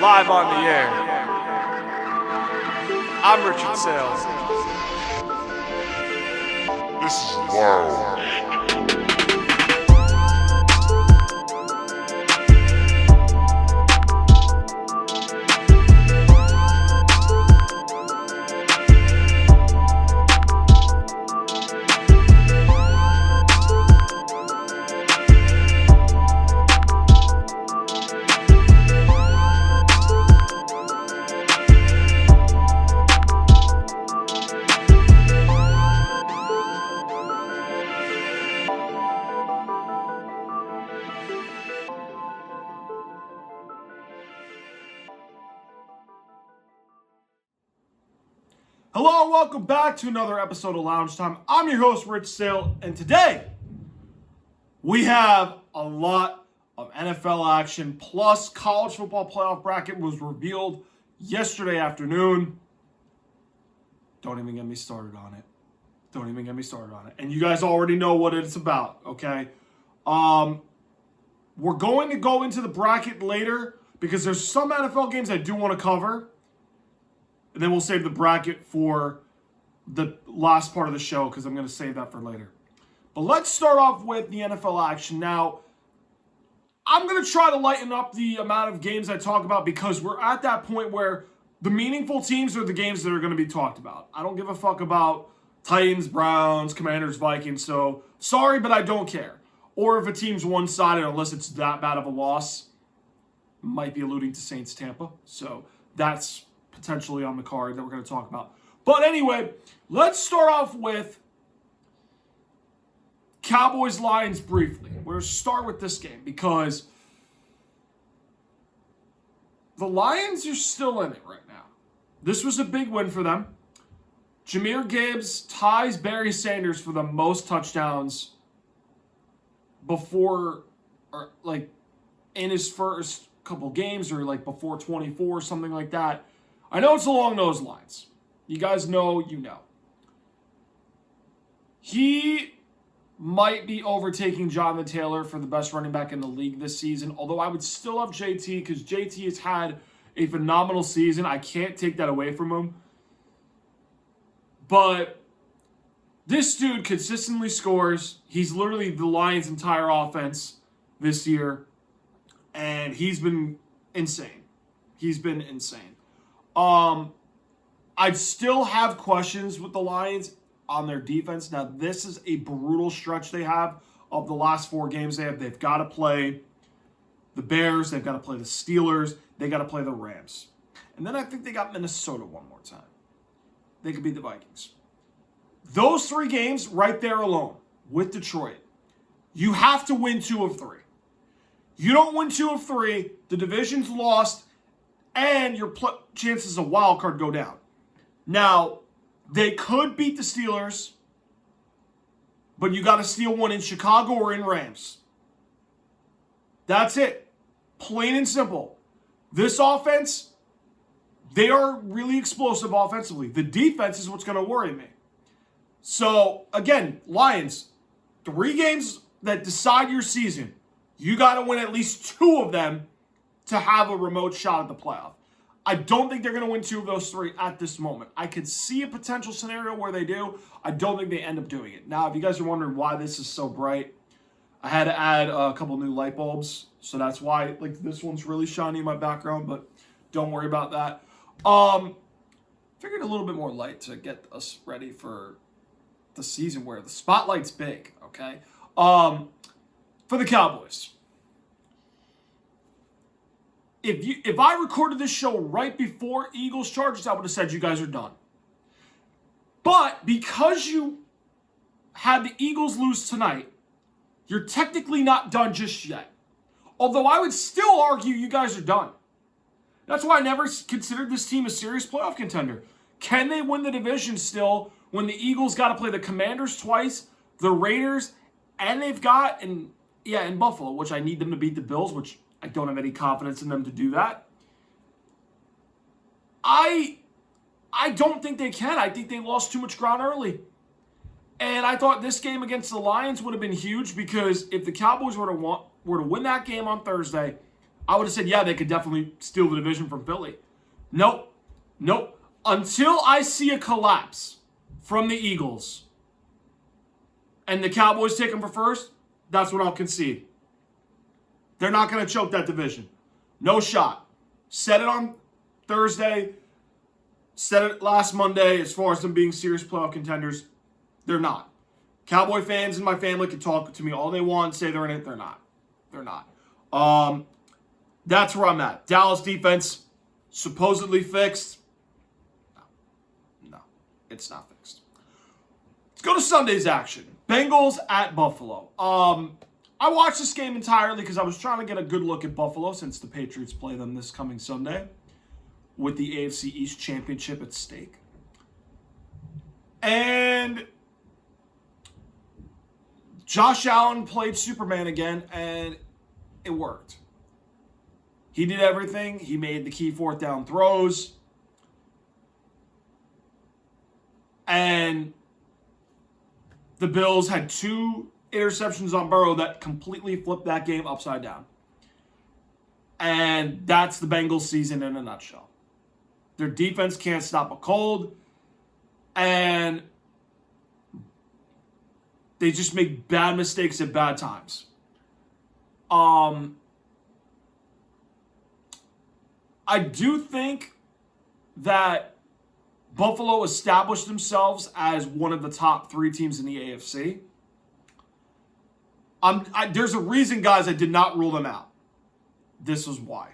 live on the air. I'm Richard Saile. This is wild. Hello, welcome back to another episode of Lounge Time. I'm your host, Rich Saile, and today we have a lot of NFL action, plus college football playoff bracket was revealed yesterday afternoon. Don't even get me started on it. And you guys already know what it's about, okay? We're going to go into the bracket later because there's some NFL games I do want to cover. And then we'll save the bracket for the last part of the show because I'm going to save that for later. But let's start off with the NFL action. Now, I'm going to try to lighten up the amount of games I talk about because we're at that point where the meaningful teams are the games that are going to be talked about. I don't give a fuck about Titans, Browns, Commanders, Vikings. So, sorry, but I don't care. Or if a team's one-sided, unless it's that bad of a loss. Might be alluding to Saints, Tampa. So, that's potentially on the card that we're going to talk about. But anyway, let's start off with Cowboys-Lions briefly. We're going to start with this game because the Lions are still in it right now. This was a big win for them. Jahmyr Gibbs ties Barry Sanders for the most touchdowns before, or like in his first couple games, or like before 24, something like that. I know it's along those lines. You guys know, you know. He might be overtaking Jonathan Taylor for the best running back in the league this season, although I would still have JT because JT has had a phenomenal season. I can't take that away from him. But this dude consistently scores. He's literally the Lions' entire offense this year, and he's been insane. I'd still have questions with the Lions on their defense. Now, this is a brutal stretch they have of the last 4 games they have. They've got to play the Bears. They've got to play the Steelers. They got to play the Rams. And then I think they got Minnesota one more time. They could beat the Vikings. Those 3 games right there alone with Detroit, you have to win 2 of 3. You don't win 2 of 3, the division's lost, and your chances of wild card go down. Now, they could beat the Steelers, but you got to steal one in Chicago or in Rams. That's it. Plain and simple. This offense, they are really explosive offensively. The defense is what's going to worry me. So, again, Lions, 3 games that decide your season. You got to win at least 2 of them to have a remote shot at the playoff. I don't think they're going to win 2 of those 3 at this moment. I could see a potential scenario where they do. I don't think they end up doing it. Now, if you guys are wondering why this is so bright, I had to add a couple new light bulbs. So that's why, like, this one's really shiny in my background, but don't worry about that. Figured a little bit more light to get us ready for the season where the spotlight's big, okay? For the Cowboys. If I recorded this show right before Eagles-Chargers, I would have said you guys are done. But because you had the Eagles lose tonight, you're technically not done just yet. Although I would still argue you guys are done. That's why I never considered this team a serious playoff contender. Can they win the division still when the Eagles got to play the Commanders twice, the Raiders, and they've got, in Buffalo, which I need them to beat the Bills, which I don't have any confidence in them to do that. I don't think they can. I think they lost too much ground early. And I thought this game against the Lions would have been huge because if the Cowboys were to win that game on Thursday, I would have said, yeah, they could definitely steal the division from Philly. Nope. Until I see a collapse from the Eagles and the Cowboys take them for first, that's what I'll concede. They're not going to choke that division. No shot. Said it on Thursday. Said it last Monday as far as them being serious playoff contenders. They're not. Cowboy fans in my family can talk to me all they want, say they're in it. They're not. That's where I'm at. Dallas defense, supposedly fixed. No, it's not fixed. Let's go to Sunday's action. Bengals at Buffalo. I watched this game entirely because I was trying to get a good look at Buffalo since the Patriots play them this coming Sunday with the AFC East championship at stake. And Josh Allen played Superman again, and it worked. He did everything. He made the key fourth down throws. And the Bills had 2 interceptions on Burrow that completely flipped that game upside down. And that's the Bengals season in a nutshell. Their defense can't stop a cold. And they just make bad mistakes at bad times. I do think that Buffalo established themselves as one of the top 3 teams in the AFC. There's a reason, guys, I did not rule them out. This was why.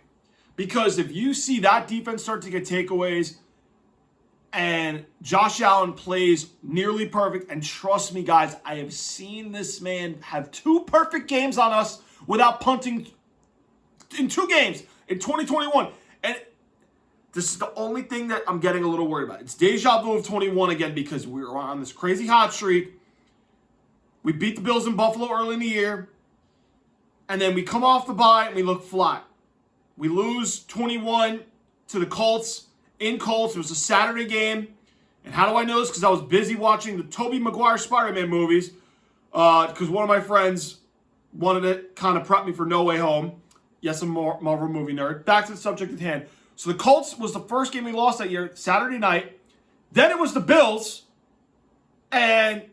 Because if you see that defense start to get takeaways and Josh Allen plays nearly perfect, and trust me, guys, I have seen this man have 2 perfect games on us without punting in 2 games in 2021. And this is the only thing that I'm getting a little worried about. It's deja vu of 21 again because we were on this crazy hot streak. We beat the Bills in Buffalo early in the year. And then we come off the bye and we look flat. We lose 21 to the Colts in Colts. It was a Saturday game. And how do I know this? Because I was busy watching the Tobey Maguire Spider-Man movies. Because one of my friends wanted to kind of prep me for No Way Home. Yes, I'm a Marvel movie nerd. Back to the subject at hand. So the Colts was the first game we lost that year, Saturday night. Then it was the Bills. And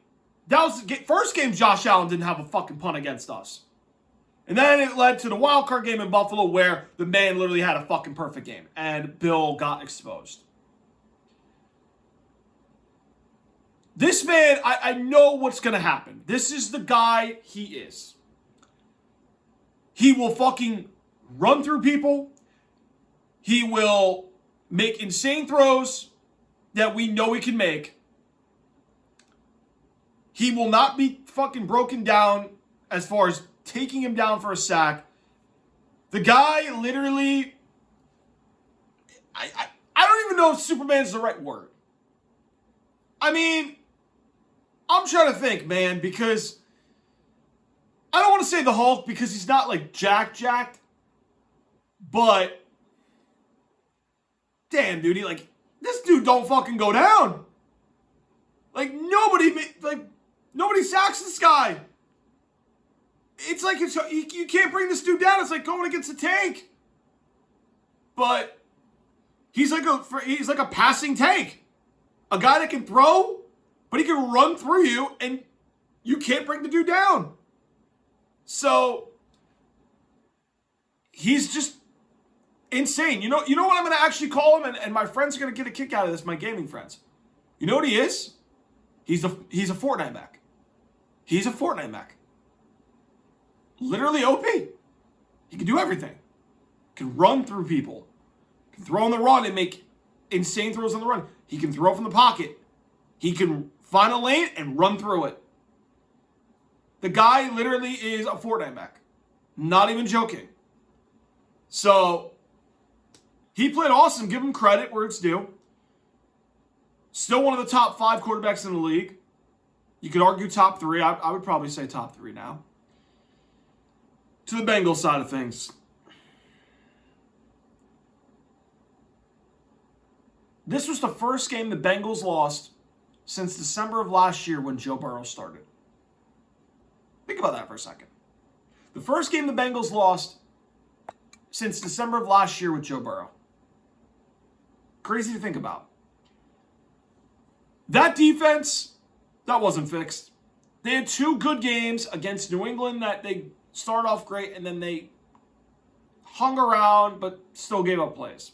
that was the first game Josh Allen didn't have a fucking punt against us. And then it led to the wild card game in Buffalo where the man literally had a fucking perfect game. And Bill got exposed. This man, I know what's going to happen. This is the guy he is. He will fucking run through people. He will make insane throws that we know he can make. He will not be fucking broken down as far as taking him down for a sack. The guy literally, I don't even know if Superman is the right word. I mean, I'm trying to think, man, because I don't want to say the Hulk because he's not like jacked, but damn, dude, this dude don't fucking go down. Nobody sacks this guy. It's like you can't bring this dude down. It's like going against a tank. But he's like a passing tank. A guy that can throw, but he can run through you, and you can't bring the dude down. So he's just insane. You know what I'm going to actually call him, and my friends are going to get a kick out of this, my gaming friends. You know what he is? He's a Fortnite Mac. He's a Fortnite Mac. Literally OP. He can do everything. He can run through people. He can throw on the run and make insane throws on the run. He can throw from the pocket. He can find a lane and run through it. The guy literally is a Fortnite Mac. Not even joking. So, he played awesome. Give him credit where it's due. Still one of the top 5 quarterbacks in the league. You could argue top 3. I would probably say top 3 now. To the Bengals side of things. This was the first game the Bengals lost since December of last year when Joe Burrow started. Think about that for a second. The first game the Bengals lost since December of last year with Joe Burrow. Crazy to think about. That defense, that wasn't fixed. They had 2 good games against New England that they started off great and then they hung around but still gave up plays.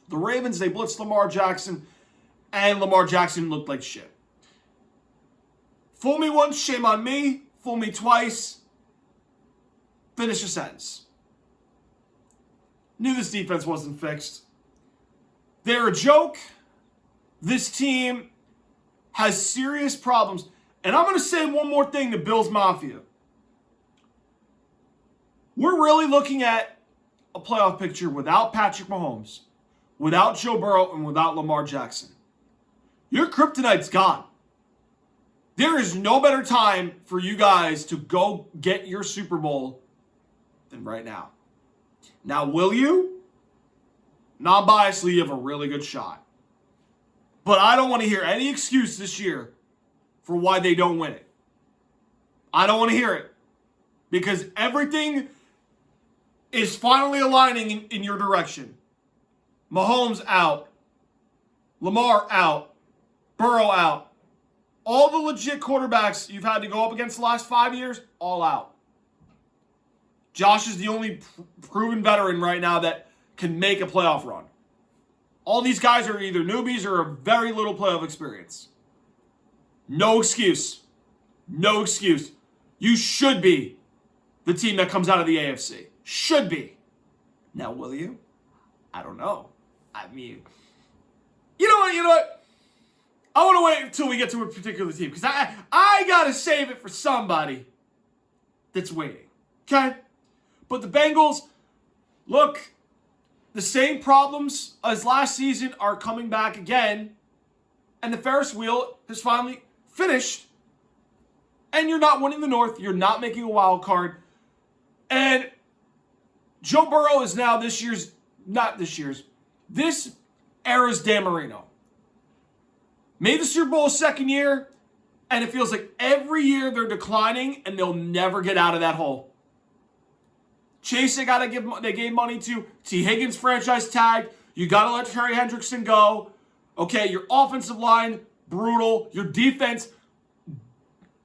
The Ravens, they blitzed Lamar Jackson and Lamar Jackson looked like shit. Fool me once, shame on me. Fool me twice. Finish your sentence. Knew this defense wasn't fixed. They're a joke. This team has serious problems. And I'm going to say one more thing to Bills Mafia. We're really looking at a playoff picture without Patrick Mahomes, without Joe Burrow, and without Lamar Jackson. Your kryptonite's gone. There is no better time for you guys to go get your Super Bowl than right now. Now, will you? Non-biasedly, you have a really good shot. But I don't want to hear any excuse this year for why they don't win it. I don't want to hear it. Because everything is finally aligning in your direction. Mahomes out. Lamar out. Burrow out. All the legit quarterbacks you've had to go up against the last 5 years, all out. Josh is the only proven veteran right now that can make a playoff run. All these guys are either newbies or have very little playoff experience. No excuse. No excuse. You should be the team that comes out of the AFC. Should be. Now, will you? I don't know. I mean, you know what? I want to wait until we get to a particular team because I got to save it for somebody that's waiting. Okay? But the Bengals, look, the same problems as last season are coming back again. And the Ferris wheel has finally finished. And you're not winning the North. You're not making a wild card. And Joe Burrow is now this era's Dan Marino. Made the Super Bowl a second year, and it feels like every year they're declining, and they'll never get out of that hole. Chase, they gave money to. T. Higgins franchise tag. You got to let Trey Hendrickson go. Okay, your offensive line, brutal. Your defense,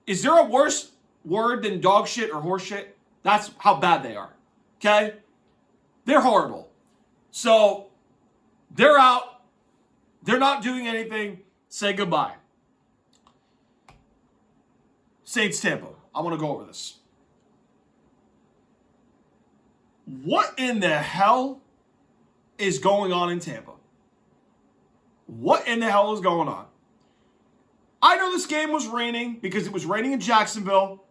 is there a worse word than dog shit or horse shit? That's how bad they are. Okay? They're horrible. So, they're out. They're not doing anything. Say goodbye. Saints Tampa. I want to go over this. What in the hell is going on in Tampa? What in the hell is going on? I know this game was raining because it was raining in Jacksonville.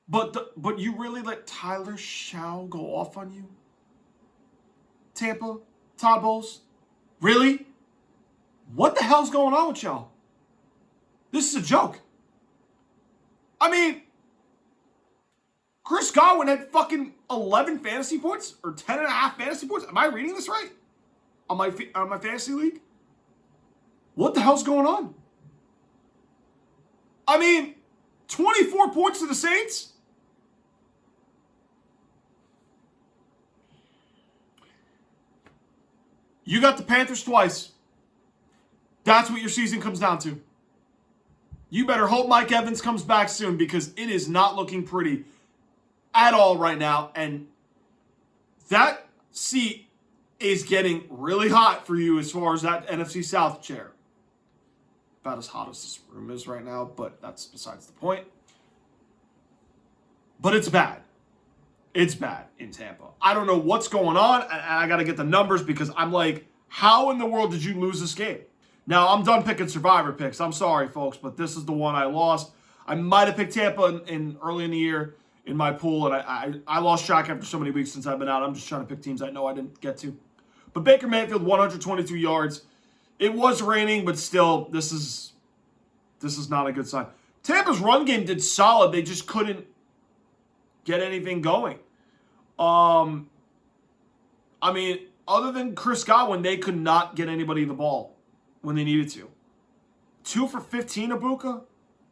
But you really let Tyler Shaw go off on you? Tampa? Todd Bowles? Really? What the hell's going on with y'all? This is a joke. I mean, Chris Godwin had fucking 11 fantasy points or 10.5 fantasy points. Am I reading this right? On my fantasy league? What the hell's going on? I mean, 24 points to the Saints? You got the Panthers twice. That's what your season comes down to. You better hope Mike Evans comes back soon because it is not looking pretty at all right now. And that seat is getting really hot for you as far as that NFC South chair. About as hot as this room is right now, but that's besides the point. But it's bad. It's bad in Tampa. I don't know what's going on. I got to get the numbers because I'm like, how in the world did you lose this game? Now, I'm done picking survivor picks. I'm sorry, folks, but this is the one I lost. I might have picked Tampa in early in the year in my pool, and I lost track after so many weeks since I've been out. I'm just trying to pick teams I know I didn't get to. But Baker Mayfield, 122 yards. It was raining, but still, this is not a good sign. Tampa's run game did solid. They just couldn't get anything going. I mean, other than Chris Godwin, they could not get anybody the ball when they needed to. 2 for 15, Ibuka.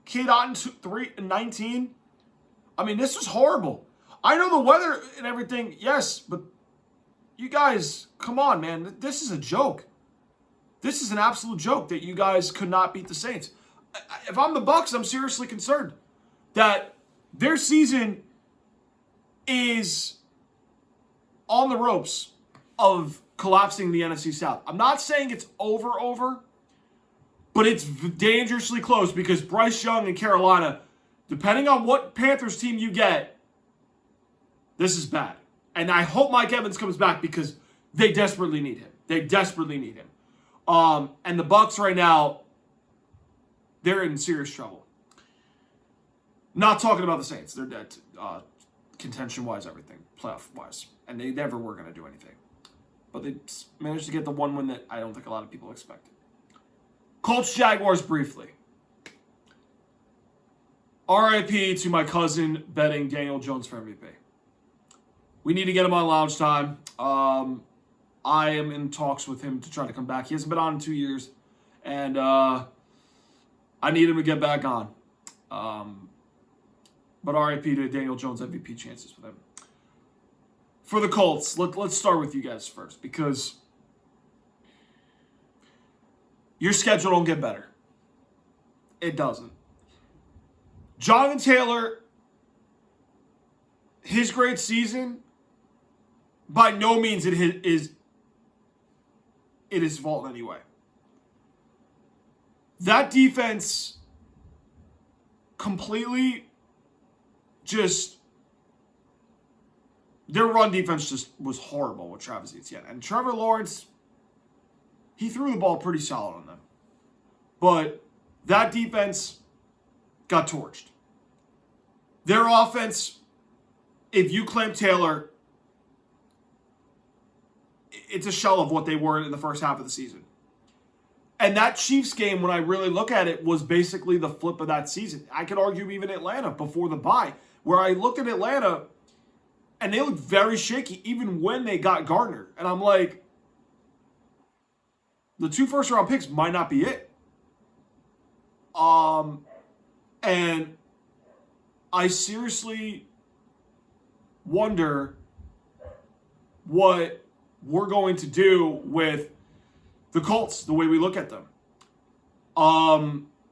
Kid Otten, 3 and 19. I mean, this was horrible. I know the weather and everything, yes, but you guys, come on, man. This is a joke. This is an absolute joke that you guys could not beat the Saints. If I'm the Bucs, I'm seriously concerned that their season is on the ropes of collapsing the NFC South. I'm not saying it's over, but it's dangerously close because Bryce Young and Carolina, depending on what Panthers team you get, this is bad. And I hope Mike Evans comes back because they desperately need him. They desperately need him. And the Bucs right now, they're in serious trouble. Not talking about the Saints. They're dead, contention-wise, everything, playoff-wise. And they never were going to do anything. But they managed to get the one win that I don't think a lot of people expected. Colts-Jaguars briefly. RIP to my cousin betting Daniel Jones for MVP. We need to get him on lounge time. I am in talks with him to try to come back. He hasn't been on in 2 years. And I need him to get back on. But RIP to Daniel Jones MVP chances with him. For the Colts, let's start with you guys first. Because your schedule don't get better. It doesn't. Jonathan Taylor, his great season, by no means it is his fault in any way. That defense completely just, their run defense just was horrible with Travis Etienne. And Trevor Lawrence, he threw the ball pretty solid on them. But that defense got torched. Their offense, if you claim Taylor, it's a shell of what they were in the first half of the season. And that Chiefs game, when I really look at it, was basically the flip of that season. I could argue even Atlanta before the bye, where I looked at Atlanta and they looked very shaky even when they got Gardner. And I'm like, the 2 first-round picks might not be it. And I seriously wonder what we're going to do with the Colts, the way we look at them.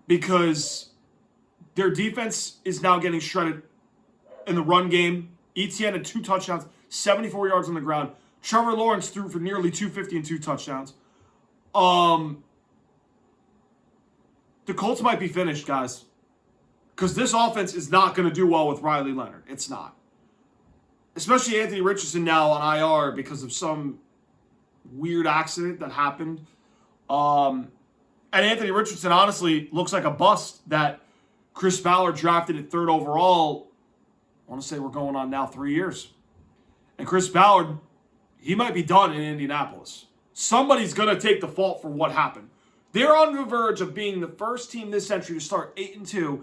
Because their defense is now getting shredded in the run game. Etienne had 2 touchdowns, 74 yards on the ground. Trevor Lawrence threw for nearly 250 and 2 touchdowns. The Colts might be finished, guys. Because this offense is not going to do well with Riley Leonard. It's not. Especially Anthony Richardson now on IR because of some weird accident that happened. And Anthony Richardson honestly looks like a bust that Chris Ballard drafted at 3rd overall. I want to say we're going on now 3 years. And Chris Ballard, he might be done in Indianapolis. Somebody's going to take the fault for what happened. They're on the verge of being the first team this century to start 8-2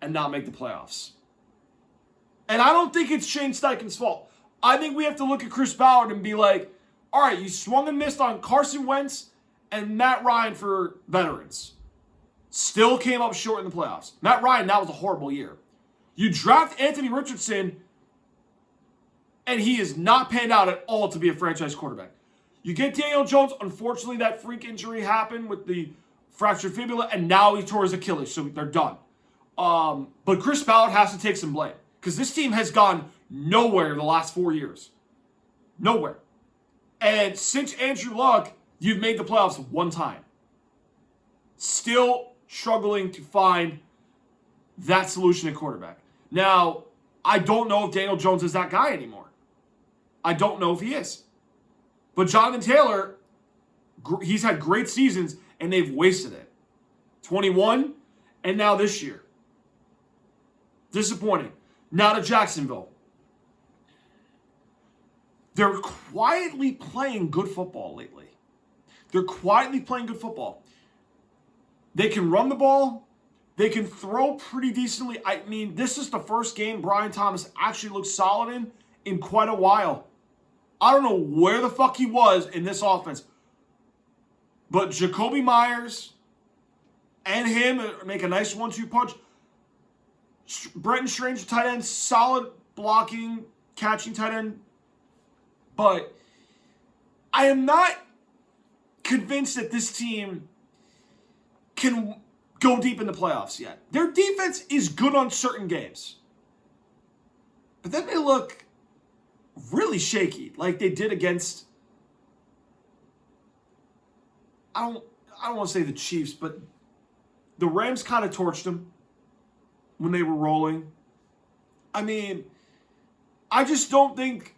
and not make the playoffs. And I don't think it's Shane Steichen's fault. I think we have to look at Chris Ballard and be like, all right, you swung and missed on Carson Wentz and Matt Ryan for veterans. Still came up short in the playoffs. Matt Ryan, that was a horrible year. You draft Anthony Richardson, and he is not panned out at all to be a franchise quarterback. You get Daniel Jones. Unfortunately, that freak injury happened with the fractured fibula, and now he tore his Achilles, so they're done. But Chris Ballard has to take some blame because this team has gone nowhere the last 4 years. Nowhere. And since Andrew Luck, you've made the playoffs 1 time. Still struggling to find that solution at quarterback. Now, I don't know if Daniel Jones is that guy anymore. I don't know if he is. But Jonathan Taylor, he's had great seasons, and they've wasted it. 21, and now this year. Disappointing. Now to Jacksonville. They're quietly playing good football lately. They're quietly playing good football. They can run the ball. They can throw pretty decently. I mean, this is the first game Brian Thomas actually looked solid in quite a while. I don't know where the fuck he was in this offense. But Jacoby Myers and him make a nice 1-2 punch. Brenton Strange, tight end, solid blocking. catching tight end. But I am not convinced that this team can go deep in the playoffs yet. Their defense is good on certain games. But then they look really shaky, like they did against, I don't want to say the Chiefs, but the Rams kind of torched them when they were rolling. I mean, I just don't think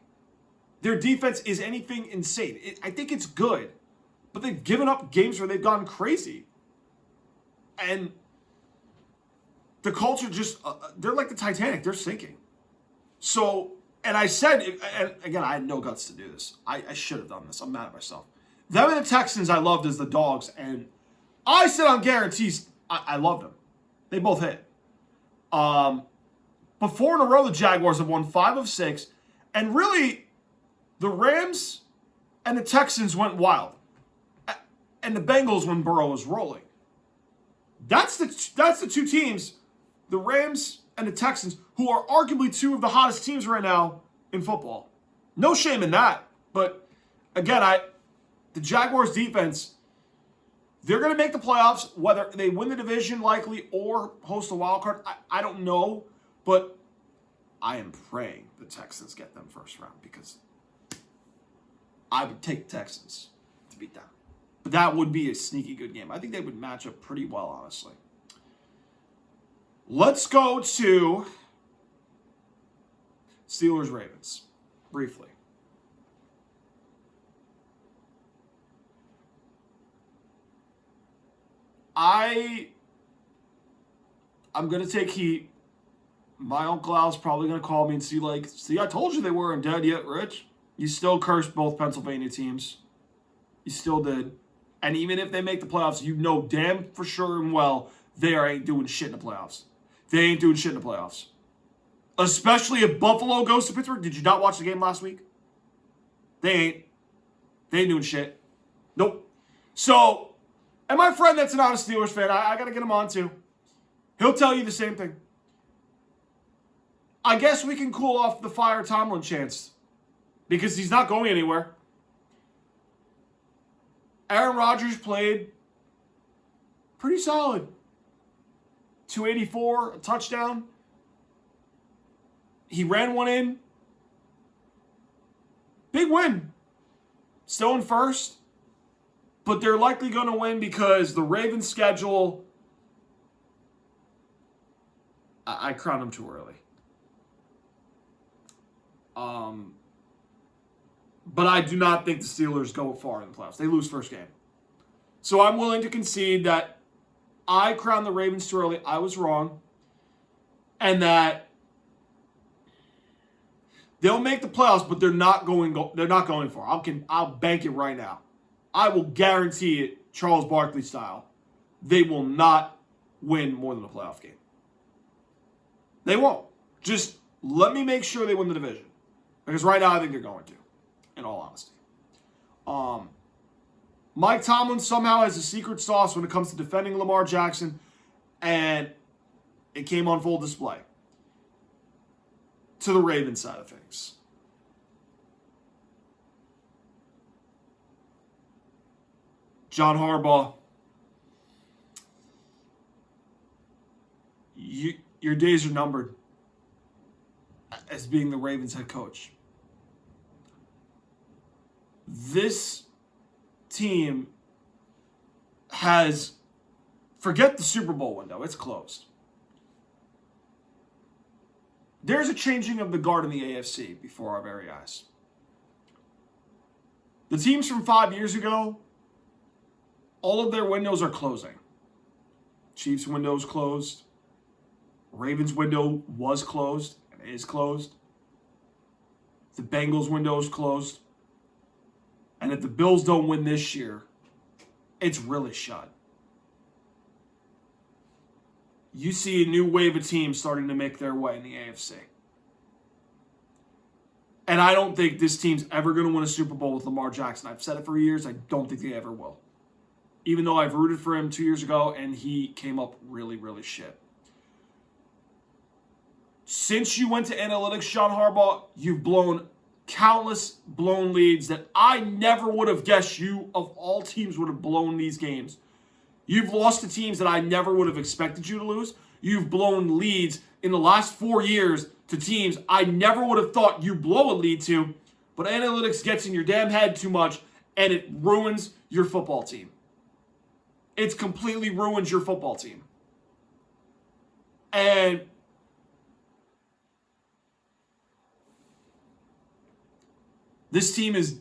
their defense is anything insane. I think it's good, but they've given up games where they've gone crazy. And the Colts are just, they're like the Titanic. They're sinking. So, and I said, and again, I had no guts to do this. I should have done this. I'm mad at myself. Them and the Texans I loved as the dogs, and I said on guarantees, I loved them. They both hit. But 4 in a row, the Jaguars have won 5 of 6, and really, the Rams and the Texans went wild, and the Bengals when Burrow was rolling. That's the two teams, the Rams and the Texans, who are arguably 2 of the hottest teams right now in football. No shame in that. But again, the Jaguars defense, they're going to make the playoffs, whether they win the division likely or host a wild card. I don't know, but I am praying the Texans get them first round because I would take the Texans to beat them. But that would be a sneaky good game. I think they would match up pretty well, honestly. Let's go to Steelers-Ravens, briefly. I'm going to take heat. My Uncle Al's probably going to call me and see, I told you they weren't dead yet, Rich. You still cursed both Pennsylvania teams. You still did. And even if they make the playoffs, you know damn for sure and well they ain't doing shit in the playoffs. They ain't doing shit in the playoffs. Especially if Buffalo goes to Pittsburgh. Did you not watch the game last week? They ain't doing shit. Nope. So, and my friend that's not a Steelers fan, I got to get him on too. He'll tell you the same thing. I guess we can cool off the fire Tomlin chance because he's not going anywhere. Aaron Rodgers played pretty solid. 284, a touchdown. He ran one in. Big win. Still in first. But they're likely going to win because the Ravens' schedule, I crowned them too early. But I do not think the Steelers go far in the playoffs. They lose first game. So I'm willing to concede that I crowned the Ravens too early. I was wrong. And that they'll make the playoffs, but they're not going far. I'll bank it right now. I will guarantee it, Charles Barkley style. They will not win more than a playoff game. They won't. Just let me make sure they win the division. Because right now I think they're going to, in all honesty. Mike Tomlin somehow has a secret sauce when it comes to defending Lamar Jackson, and it came on full display to the Ravens side of things. John Harbaugh, your days are numbered as being the Ravens head coach. This team has, forget the Super Bowl window, it's closed. There's a changing of the guard in the AFC before our very eyes. The teams from 5 years ago, all of their windows are closing. Chiefs' window is closed. Ravens' window was closed and is closed. The Bengals' window is closed. And if the Bills don't win this year, it's really shut. You see a new wave of teams starting to make their way in the AFC. And I don't think this team's ever going to win a Super Bowl with Lamar Jackson. I've said it for years. I don't think they ever will. Even though I've rooted for him 2 years ago and he came up really, really shit. Since you went to analytics, John Harbaugh, you've blown countless blown leads that I never would have guessed you, of all teams, would have blown these games. You've lost to teams that I never would have expected you to lose. You've blown leads in the last 4 years to teams I never would have thought you blow a lead to, but analytics gets in your damn head too much, and it ruins your football team. It's completely ruins your football team. And this team is,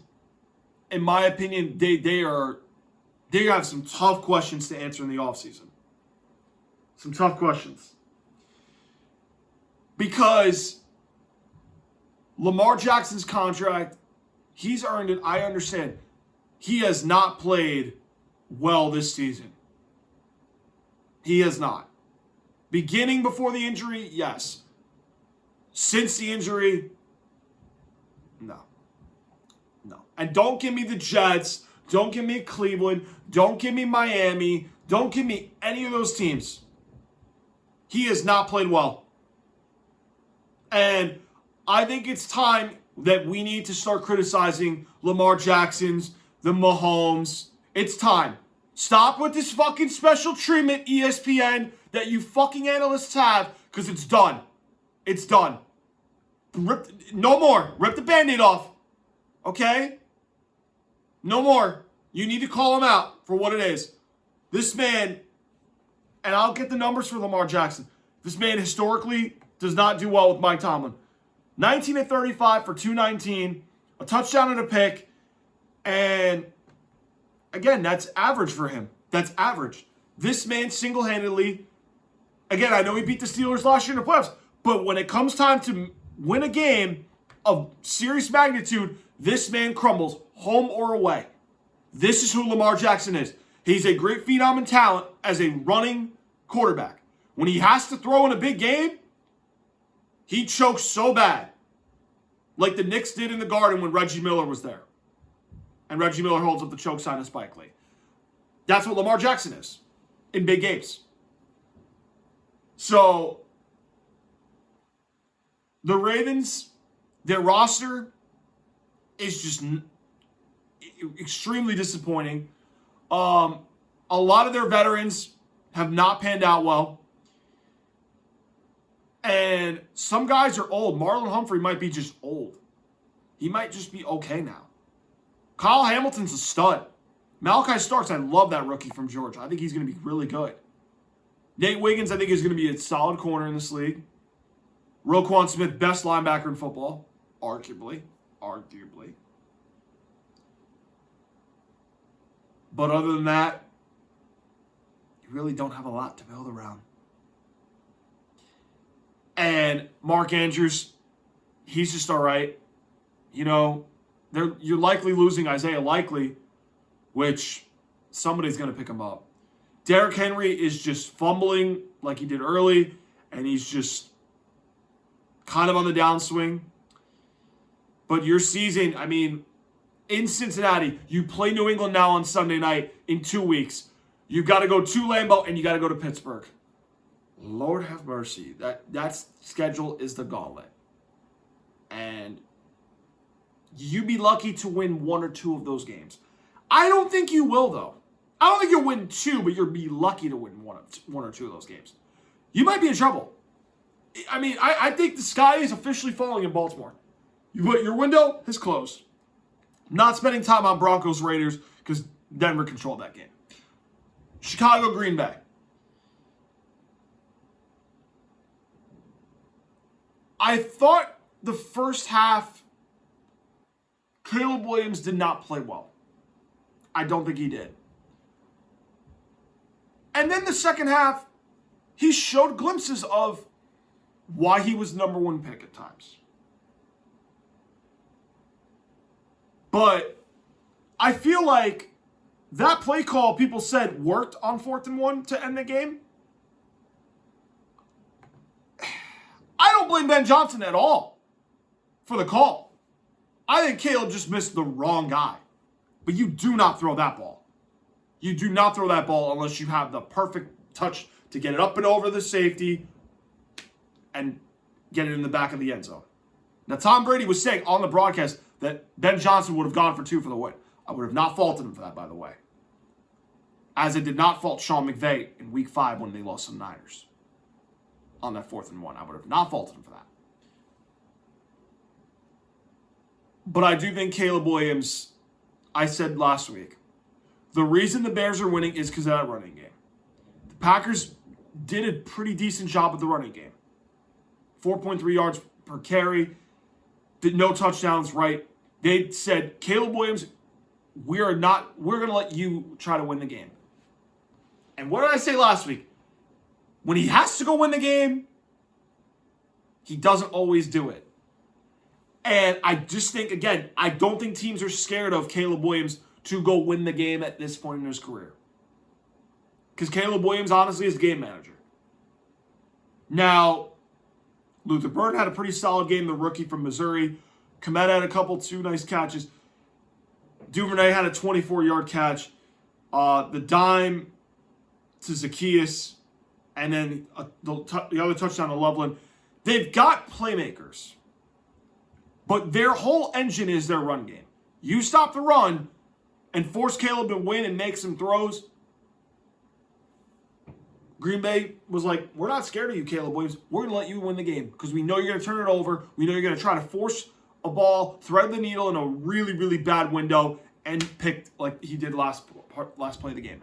in my opinion, they have some tough questions to answer in the offseason. Some tough questions. Because Lamar Jackson's contract, he's earned it. I understand. He has not played well this season. He has not. Beginning before the injury, yes. Since the injury, no. No. And don't give me the Jets. Don't give me Cleveland. Don't give me Miami. Don't give me any of those teams. He has not played well. And I think it's time that we need to start criticizing Lamar Jackson's, the Mahomes. It's time. Stop with this fucking special treatment, ESPN, that you fucking analysts have, because it's done. It's done. No more. Rip the Band-Aid off. Okay? No more. You need to call him out for what it is. This man, and I'll get the numbers for Lamar Jackson. This man historically does not do well with Mike Tomlin. 19-35 for 219, a touchdown and a pick, and again, that's average for him. That's average. This man single-handedly, again, I know he beat the Steelers last year in the playoffs, but when it comes time to win a game of serious magnitude, this man crumbles, home or away. This is who Lamar Jackson is. He's a great phenom and talent as a running quarterback. When he has to throw in a big game, he chokes so bad. Like the Knicks did in the Garden when Reggie Miller was there. And Reggie Miller holds up the choke sign of Spike Lee. That's what Lamar Jackson is in big games. So, the Ravens, their roster is just extremely disappointing. A lot of their veterans have not panned out well. And some guys are old. Marlon Humphrey might be just old. He might just be okay now. Kyle Hamilton's a stud. Malachi Starks, I love that rookie from Georgia. I think he's going to be really good. Nate Wiggins, I think, is going to be a solid corner in this league. Roquan Smith, best linebacker in football. Arguably. But other than that, you really don't have a lot to build around. And Mark Andrews, he's just all right. You know, you're likely losing Isaiah Likely, which somebody's going to pick him up. Derrick Henry is just fumbling like he did early, and he's just kind of on the downswing. But your season, I mean, in Cincinnati, you play New England now on Sunday night in 2 weeks. You've got to go to Lambeau, and you got to go to Pittsburgh. Lord have mercy. That schedule is the gauntlet. And you'd be lucky to win 1 or 2 of those games. I don't think you will, though. I don't think you'll win 2, but you'll be lucky to win one or 2 of those games. You might be in trouble. I mean, I think the sky is officially falling in Baltimore. Your window is closed. I'm not spending time on Broncos Raiders because Denver controlled that game. Chicago Green Bay. I thought the first half, Caleb Williams did not play well. I don't think he did. And then the second half, he showed glimpses of why he was the number 1 pick at times. But I feel like that play call people said worked on 4th and 1 to end the game. I don't blame Ben Johnson at all for the call. I think Caleb just missed the wrong guy. But you do not throw that ball. You do not throw that ball unless you have the perfect touch to get it up and over the safety. And get it in the back of the end zone. Now, Tom Brady was saying on the broadcast that Ben Johnson would have gone for 2 for the win. I would have not faulted him for that, by the way. As I did not fault Sean McVay in Week 5 when they lost to the Niners on that 4th and 1. I would have not faulted him for that. But I do think Caleb Williams, I said last week, the reason the Bears are winning is because of that running game. The Packers did a pretty decent job with the running game. 4.3 yards per carry, did no touchdowns, right? They said, Caleb Williams, we're going to let you try to win the game. And what did I say last week? When he has to go win the game, he doesn't always do it. And I just think, again, I don't think teams are scared of Caleb Williams to go win the game at this point in his career. Because Caleb Williams, honestly, is the game manager. Now, Luther Burden had a pretty solid game, the rookie from Missouri. Komet had a 2 nice catches. Duvernay had a 24-yard catch. The dime to Zacchaeus, and then the other touchdown to Loveland. They've got playmakers, but their whole engine is their run game. You stop the run and force Caleb to win and make some throws. Green Bay was like, we're not scared of you, Caleb Williams. We're going to let you win the game because we know you're going to turn it over. We know you're going to try to force a ball, thread the needle in a really, really bad window, and pick like he did last play of the game.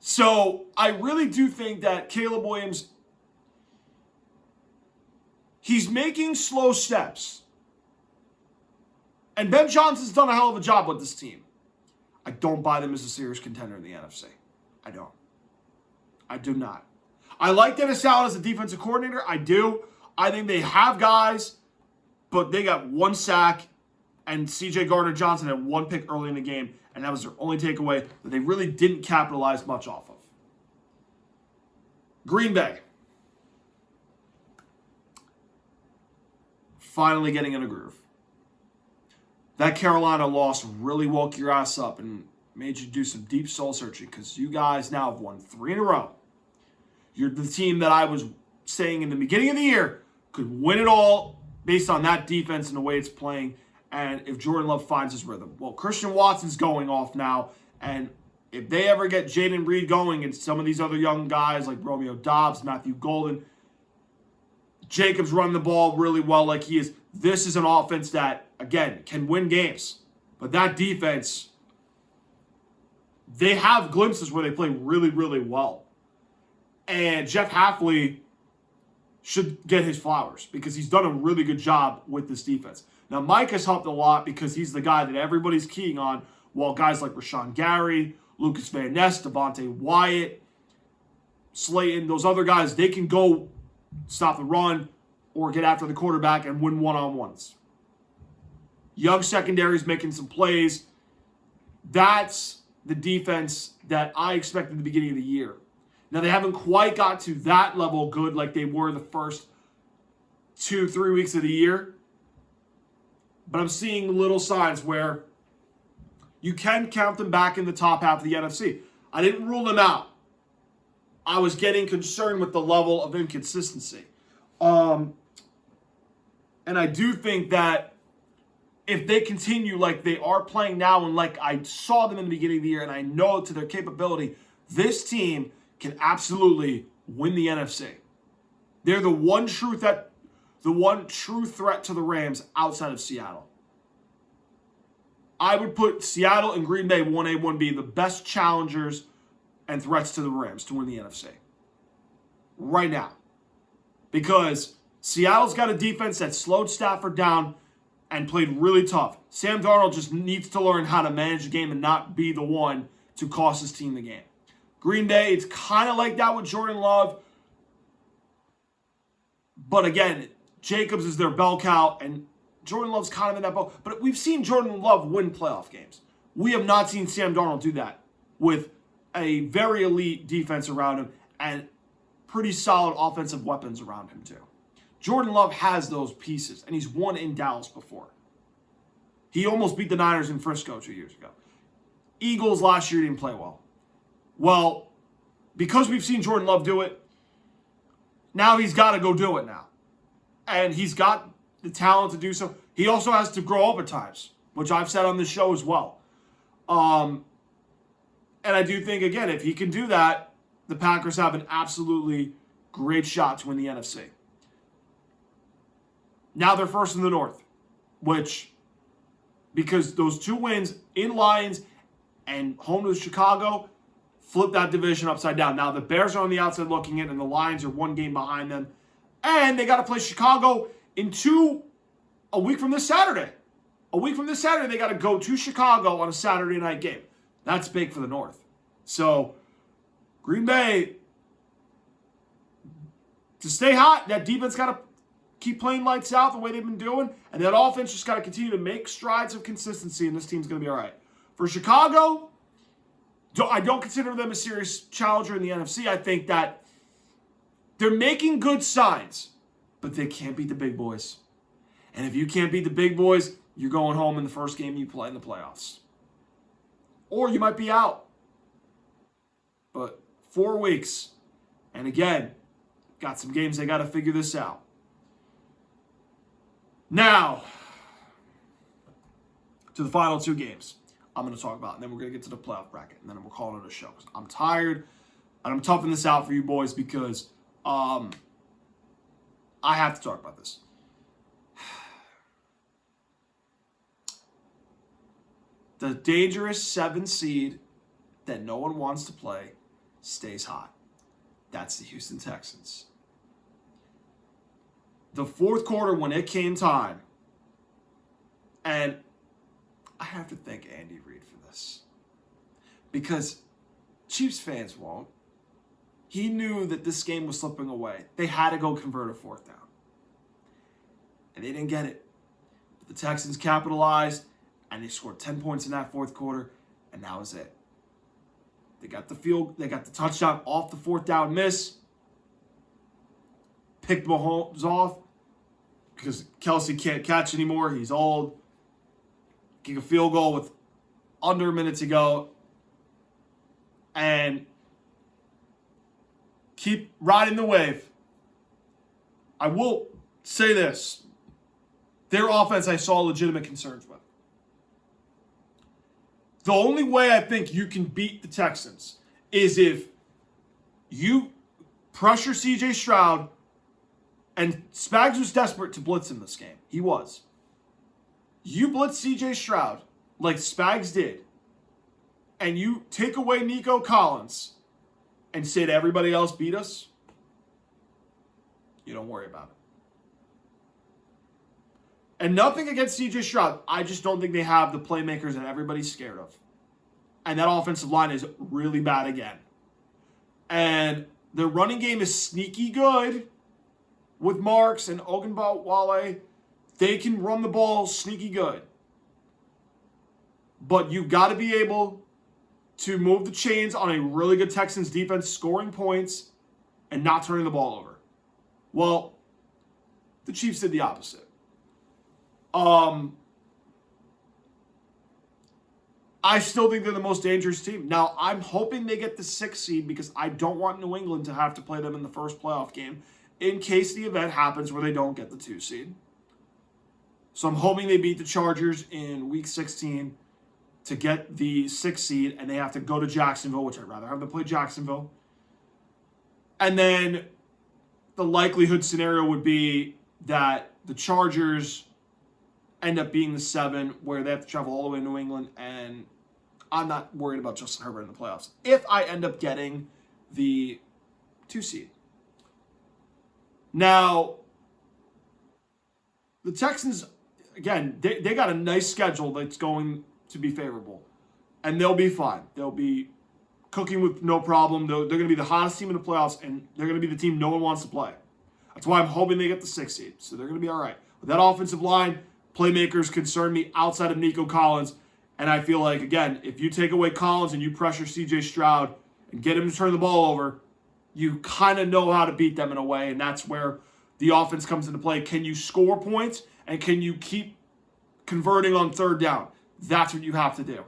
So I really do think that Caleb Williams, he's making slow steps. And Ben Johnson's done a hell of a job with this team. I don't buy them as a serious contender in the NFC. I don't. I do not. I like Dennis Allen as a defensive coordinator. I do. I think they have guys, but they got 1 sack, and C.J. Gardner-Johnson had 1 pick early in the game, and that was their only takeaway that they really didn't capitalize much off of. Green Bay. Finally getting in a groove. That Carolina loss really woke your ass up and made you do some deep soul searching because you guys now have won 3 in a row. You're the team that I was saying in the beginning of the year could win it all based on that defense and the way it's playing. And if Jordan Love finds his rhythm. Well, Christian Watson's going off now. And if they ever get Jaden Reed going and some of these other young guys like Romeo Doubs, Matthew Golden, Jacobs run the ball really well like he is. This is an offense that, again, can win games. But that defense, they have glimpses where they play really, really well. And Jeff Hafley should get his flowers because he's done a really good job with this defense. Now, Mike has helped a lot because he's the guy that everybody's keying on, while guys like Rashawn Gary, Lucas Van Ness, Devontae Wyatt, Slayton, those other guys, they can go stop the run or get after the quarterback and win one-on-ones. Young secondary's making some plays. That's the defense that I expected at the beginning of the year. Now, they haven't quite got to that level good like they were the first 2-3 weeks of the year. But I'm seeing little signs where you can count them back in the top half of the NFC. I didn't rule them out. I was getting concerned with the level of inconsistency. And I do think that if they continue like they are playing now and like I saw them in the beginning of the year and I know to their capability, this team can absolutely win the NFC. They're the one true threat to the Rams outside of Seattle. I would put Seattle and Green Bay 1A, 1B, the best challengers and threats to the Rams to win the NFC. Right now. Because Seattle's got a defense that slowed Stafford down and played really tough. Sam Darnold just needs to learn how to manage the game and not be the one to cost his team the game. Green Bay, it's kind of like that with Jordan Love. But again, Jacobs is their bell cow, and Jordan Love's kind of in that boat. But we've seen Jordan Love win playoff games. We have not seen Sam Darnold do that with a very elite defense around him and pretty solid offensive weapons around him too. Jordan Love has those pieces, and he's won in Dallas before. He almost beat the Niners in Frisco 2 years ago. Eagles last year didn't play well. Well, because we've seen Jordan Love do it, now he's got to go do it now. And he's got the talent to do so. He also has to grow up at times, which I've said on this show as well. And I do think, again, if he can do that, the Packers have an absolutely great shot to win the NFC. Now they're first in the North, which, because those 2 wins in Lions and home to Chicago, flip that division upside down. Now the Bears are on the outside looking in, and the Lions are 1 game behind them. And they got to play Chicago a week from this Saturday. A week from this Saturday, they got to go to Chicago on a Saturday night game. That's big for the North. So, Green Bay, to stay hot, that defense got to keep playing lights out the way they've been doing. And that offense just got to continue to make strides of consistency, and this team's going to be all right. For Chicago, I don't consider them a serious challenger in the NFC. I think that they're making good signs, but they can't beat the big boys. And if you can't beat the big boys, you're going home in the first game you play in the playoffs. Or you might be out. But 4 weeks. And again, got some games they got to figure this out. Now, to the final 2 games I'm going to talk about. And then we're going to get to the playoff bracket. And then we're calling it a show. I'm tired. And I'm toughing this out for you boys because I have to talk about this. The dangerous 7 seed that no one wants to play stays hot. That's the Houston Texans. The 4th quarter, when it came time, and I have to thank Andy Reid for this, because Chiefs fans won't. He knew that this game was slipping away. They had to go convert a 4th down. And they didn't get it. But the Texans capitalized, and they scored 10 points in that 4th quarter, and that was it. They got the touchdown off the 4th down miss. Picked Mahomes off because Kelsey can't catch anymore. He's old. Kick a field goal with under a minute to go. And keep riding the wave. I will say this. Their offense I saw legitimate concerns with. The only way I think you can beat the Texans is if you pressure C.J. Stroud, and Spags was desperate to blitz him this game. He was. You blitz C.J. Stroud like Spags did, and you take away Nico Collins and say to everybody else, beat us, you don't worry about it. And nothing against C.J. Stroud. I just don't think they have the playmakers that everybody's scared of. And that offensive line is really bad again. And the running game is sneaky good with Marks and Ogunbowale. They can run the ball sneaky good. But you've got to be able to move the chains on a really good Texans defense, scoring points and not turning the ball over. Well, the Chiefs did the opposite. I still think they're the most dangerous team. Now, I'm hoping they get the 6th seed because I don't want New England to have to play them in the first playoff game in case the event happens where they don't get the 2 seed. So I'm hoping they beat the Chargers in Week 16 to get the 6th seed, and they have to go to Jacksonville, which I'd rather have them play Jacksonville. And then the likelihood scenario would be that the Chargers end up being the 7, where they have to travel all the way to New England, and I'm not worried about Justin Herbert in the playoffs if I end up getting the 2 seed. Now, the Texans, again, they got a nice schedule that's going to be favorable, and they'll be fine. They'll be cooking with no problem. They're going to be the hottest team in the playoffs, and they're going to be the team no one wants to play. That's why I'm hoping they get the 6th seed, so they're going to be all right. With that offensive line, playmakers concern me outside of Nico Collins, and I feel like, again, if you take away Collins and you pressure C.J. Stroud and get him to turn the ball over, you kind of know how to beat them in a way, and that's where the offense comes into play. Can you score points, and can you keep converting on 3rd down? That's what you have to do,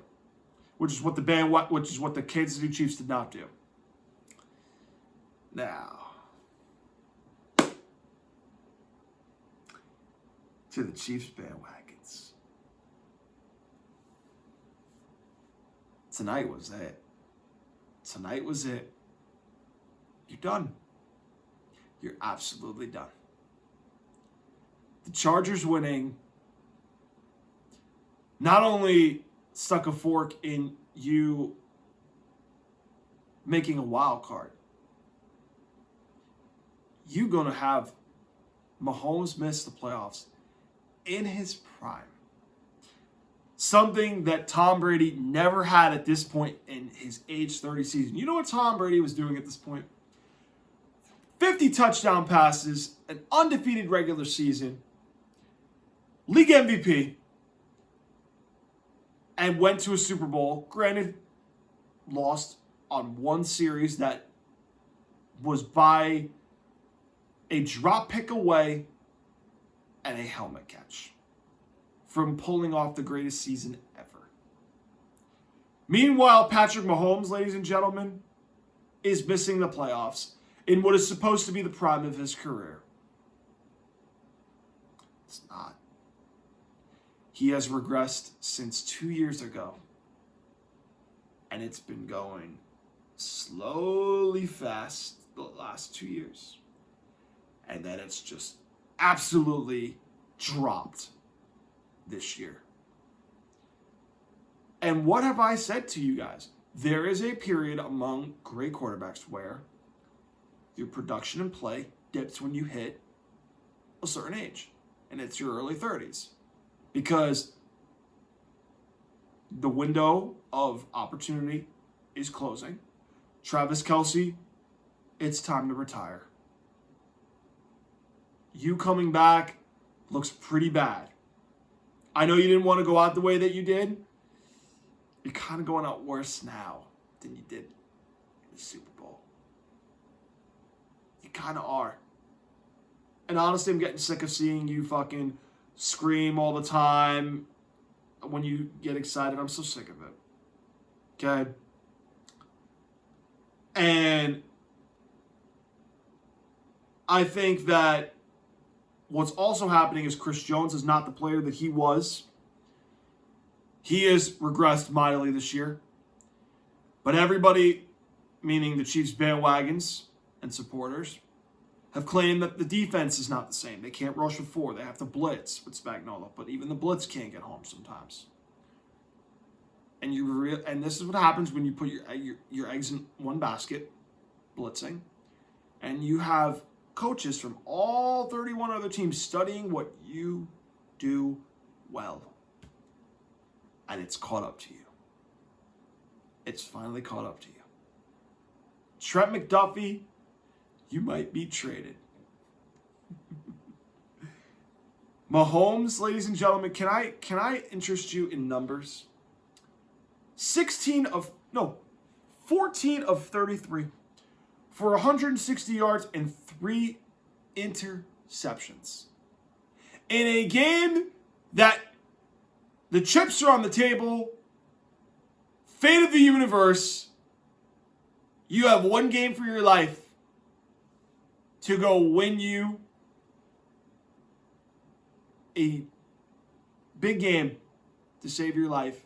which is what the Kansas City Chiefs did not do. Now, to the Chiefs bandwagons. Tonight was it. Tonight was it. You're done. You're absolutely done. The Chargers winning not only stuck a fork in you making a wild card, you're going to have Mahomes miss the playoffs in his prime. Something that Tom Brady never had at this point in his age 30 season. You know what Tom Brady was doing at this point? 50 touchdown passes, an undefeated regular season, league MVP, and went to a Super Bowl. Granted, lost on one series that was by a drop pick away and a helmet catch from pulling off the greatest season ever. Meanwhile, Patrick Mahomes, ladies and gentlemen, is missing the playoffs in what is supposed to be the prime of his career. It's not. He has regressed since 2 years ago. And it's been going slowly fast the last 2 years. And then it's just absolutely dropped this year. And what have I said to you guys? There is a period among great quarterbacks where your production and play dips when you hit a certain age. And it's your early 30s. Because the window of opportunity is closing. Travis Kelce, it's time to retire. You coming back looks pretty bad. I know you didn't want to go out the way that you did. You're kind of going out worse now than you did in the Super Bowl. You kind of are. And honestly, I'm getting sick of seeing you fucking scream all the time when you get excited. I'm so sick of it. Okay? And I think that what's also happening is Chris Jones is not the player that he was. He has regressed mightily this year. But everybody, meaning the Chiefs bandwagons and supporters, have claimed that the defense is not the same. They can't rush with 4. They have to blitz with Spagnuolo. But even the blitz can't get home sometimes. And and this is what happens when you put your eggs in one basket, blitzing, and you have coaches from all 31 other teams studying what you do well. And it's caught up to you. It's finally caught up to you. Trent McDuffie, you might be traded. Mahomes, ladies and gentlemen, can I interest you in numbers? 14 of 33 for 160 yards and 3 interceptions. In a game that the chips are on the table, fate of the universe, you have one game for your life to go win you a big game to save your life.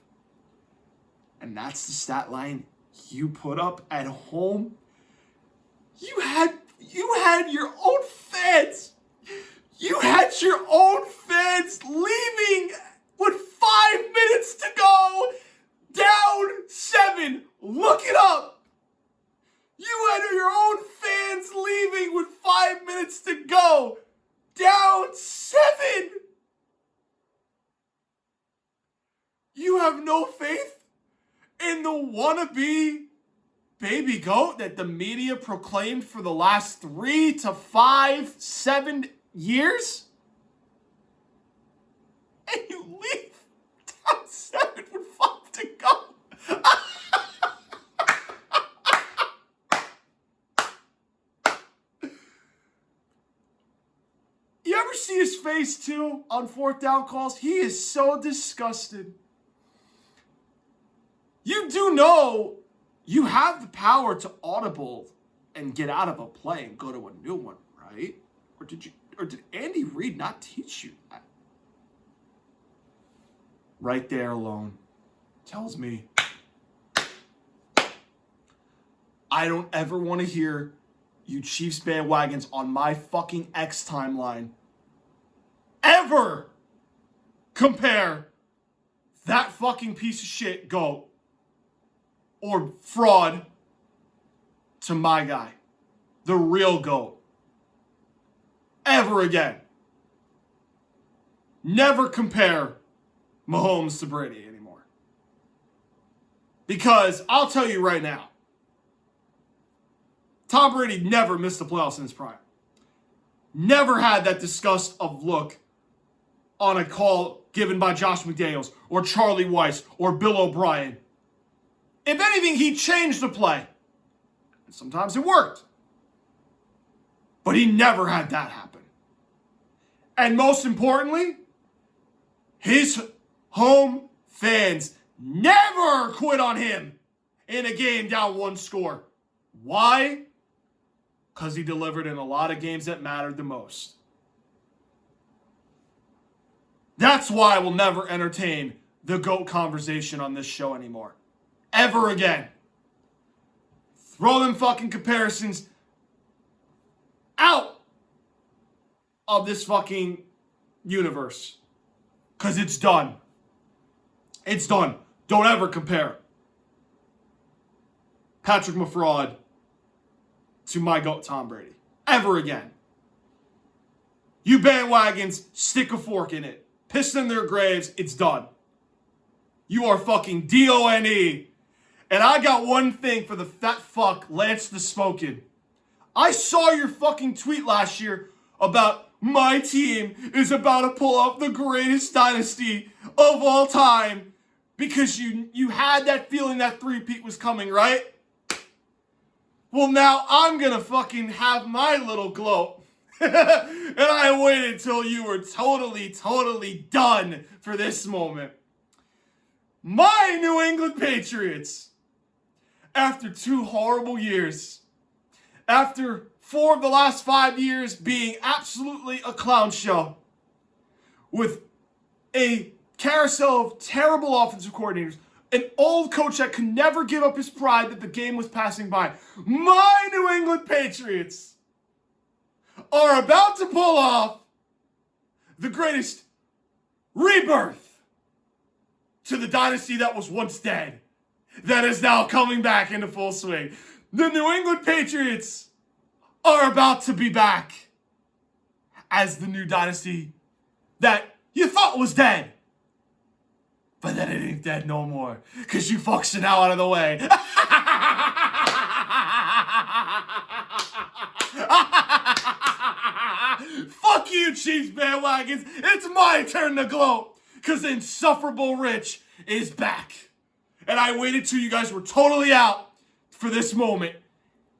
And that's the stat line you put up at home. You had your own fans. You had your own fans leaving with 5 minutes to go, down 7. Look it up. You had your own fans leaving with 5 minutes to go, down 7. You have no faith in the wannabe baby goat that the media proclaimed for the last 3 to 5, 7 years? And you leave down 7 with 5 to go. You ever see his face too on 4th down calls? He is so disgusted. You do know you have the power to audible and get out of a play and go to a new one, right? Or did Andy Reid not teach you that? right there alone tells me I don't ever want to hear you Chiefs bandwagons on my fucking X timeline ever compare that fucking piece of shit GOAT or fraud to my guy, the real GOAT. Ever again. Never compare Mahomes to Brady anymore. Because I'll tell you right now, Tom Brady never missed the playoffs in his prime. Never had that disgust of look on a call given by Josh McDaniels or Charlie Weiss or Bill O'Brien. If anything, he changed the play. And sometimes it worked. But he never had that happen. And most importantly, his home fans never quit on him in a game down one score. Why? Because he delivered in a lot of games that mattered the most. That's why I will never entertain the GOAT conversation on this show anymore. Ever again. Throw them fucking comparisons out of this fucking universe. Because it's done. It's done. Don't ever compare Patrick Mahomes to my GOAT Tom Brady. Ever again. You bandwagons, stick a fork in it. Piss in their graves. It's done. You are fucking DONE. And I got one thing for the fat fuck, Lance the Spoken. I saw your fucking tweet last year about my team is about to pull off the greatest dynasty of all time because you had that feeling that three-peat was coming, right? Well, now I'm going to fucking have my little gloat. And I waited until you were totally done for this moment. My New England Patriots, after 2 horrible years, after 4 of the last 5 years being absolutely a clown show, with a carousel of terrible offensive coordinators, an old coach that could never give up his pride that the game was passing by, my New England Patriots are about to pull off the greatest rebirth to the dynasty that was once dead, that is now coming back into full swing. The New England Patriots are about to be back as the new dynasty that you thought was dead. But then it ain't dead no more, because you fucks are now out of the way. Fuck you, Chiefs bandwagons. It's my turn to gloat, because insufferable Rich is back. And I waited till you guys were totally out for this moment.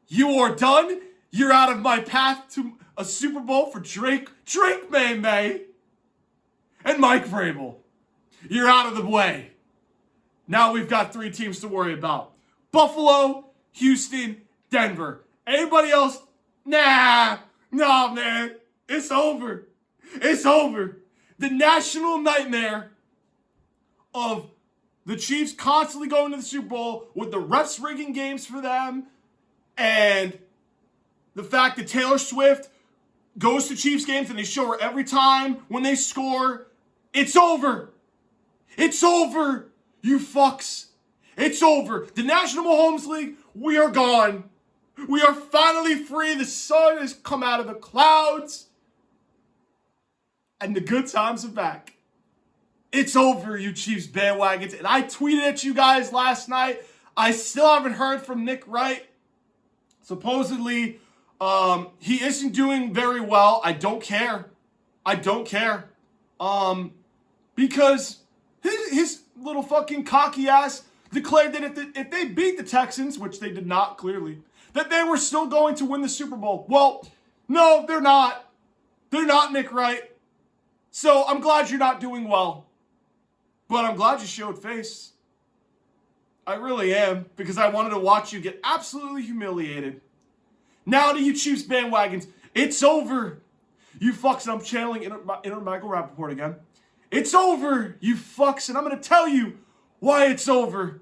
You are done. You're out of my path to a Super Bowl for Drake May, and Mike Vrabel. You're out of the way. Now we've got 3 teams to worry about. Buffalo, Houston, Denver. Anybody else? Nah, man. It's over. It's over. The national nightmare of the Chiefs constantly going to the Super Bowl with the refs rigging games for them, and the fact that Taylor Swift goes to Chiefs games and they show her every time when they score. It's over. It's over, you fucks. It's over. The National Mahomes League, we are gone. We are finally free. The sun has come out of the clouds. And the good times are back. It's over, you Chiefs bandwagons. And I tweeted at you guys last night. I still haven't heard from Nick Wright. Supposedly, he isn't doing very well. I don't care. Because his little fucking cocky ass declared that if they beat the Texans, which they did not clearly, that they were still going to win the Super Bowl. Well, no, they're not. They're not, Nick Wright. So I'm glad you're not doing well. But I'm glad you showed face. I really am, because I wanted to watch you get absolutely humiliated. Now to you Chiefs bandwagons, it's over. You fucks, and I'm channeling Inner Michael Rappaport again. It's over, you fucks, and I'm going to tell you why it's over.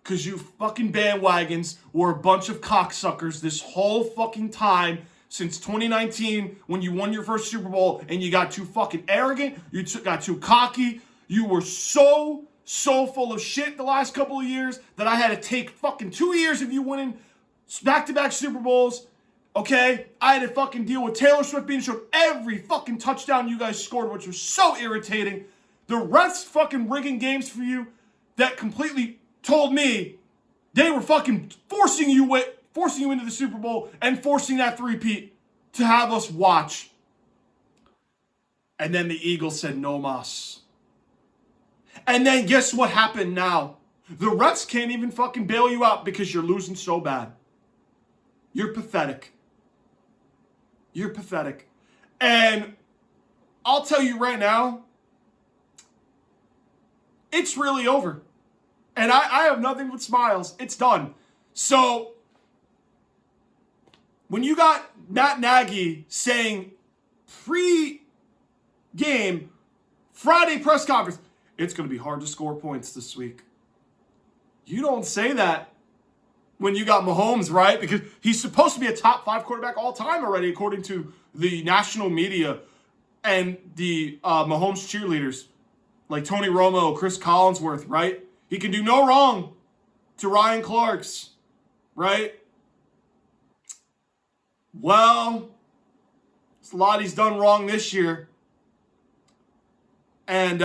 Because you fucking bandwagons were a bunch of cocksuckers this whole fucking time since 2019 when you won your first Super Bowl and you got too fucking arrogant, got too cocky. You were so full of shit the last couple of years that I had to take fucking 2 years of you winning back-to-back Super Bowls. Okay? I had to fucking deal with Taylor Swift being showed every fucking touchdown you guys scored, which was so irritating. The refs fucking rigging games for you that completely told me they were fucking forcing you into the Super Bowl and forcing that three-peat to have us watch. And then the Eagles said no mas. And then guess what happened now? The refs can't even fucking bail you out because you're losing so bad. You're pathetic. You're pathetic. And I'll tell you right now, it's really over. And I have nothing but smiles. It's done. So, when you got Matt Nagy saying pre-game, Friday press conference, it's going to be hard to score points this week. You don't say that when you got Mahomes, right? Because he's supposed to be a top 5 quarterback all time already, according to the national media and the Mahomes cheerleaders, like Tony Romo, Chris Collinsworth, right? He can do no wrong to Ryan Clark's, right? Well, there's a lot he's done wrong this year. And,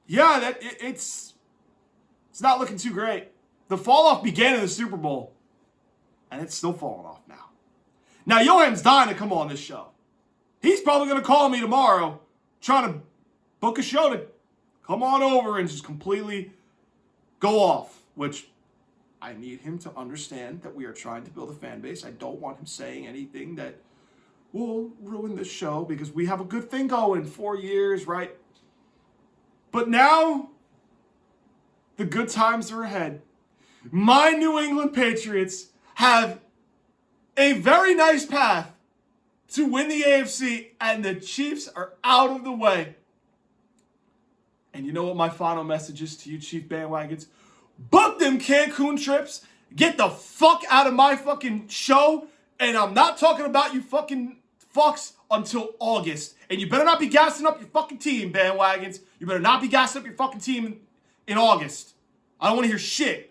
yeah, it's not looking too great. The fall-off began in the Super Bowl, and it's still falling off now. Now, Johan's dying to come on this show. He's probably going to call me tomorrow trying to book a show to come on over and just completely go off, which I need him to understand that we are trying to build a fan base. I don't want him saying anything that will ruin this show because we have a good thing going, 4 years, right? But now, the good times are ahead. My New England Patriots have a very nice path to win the AFC, and the Chiefs are out of the way. And you know what my final message is to you Chief bandwagons? Book them Cancun trips. Get the fuck out of my fucking show. And I'm not talking about you fucking fucks until August. And you better not be gassing up your fucking team, bandwagons. You better not be gassing up your fucking team in August. I don't want to hear shit.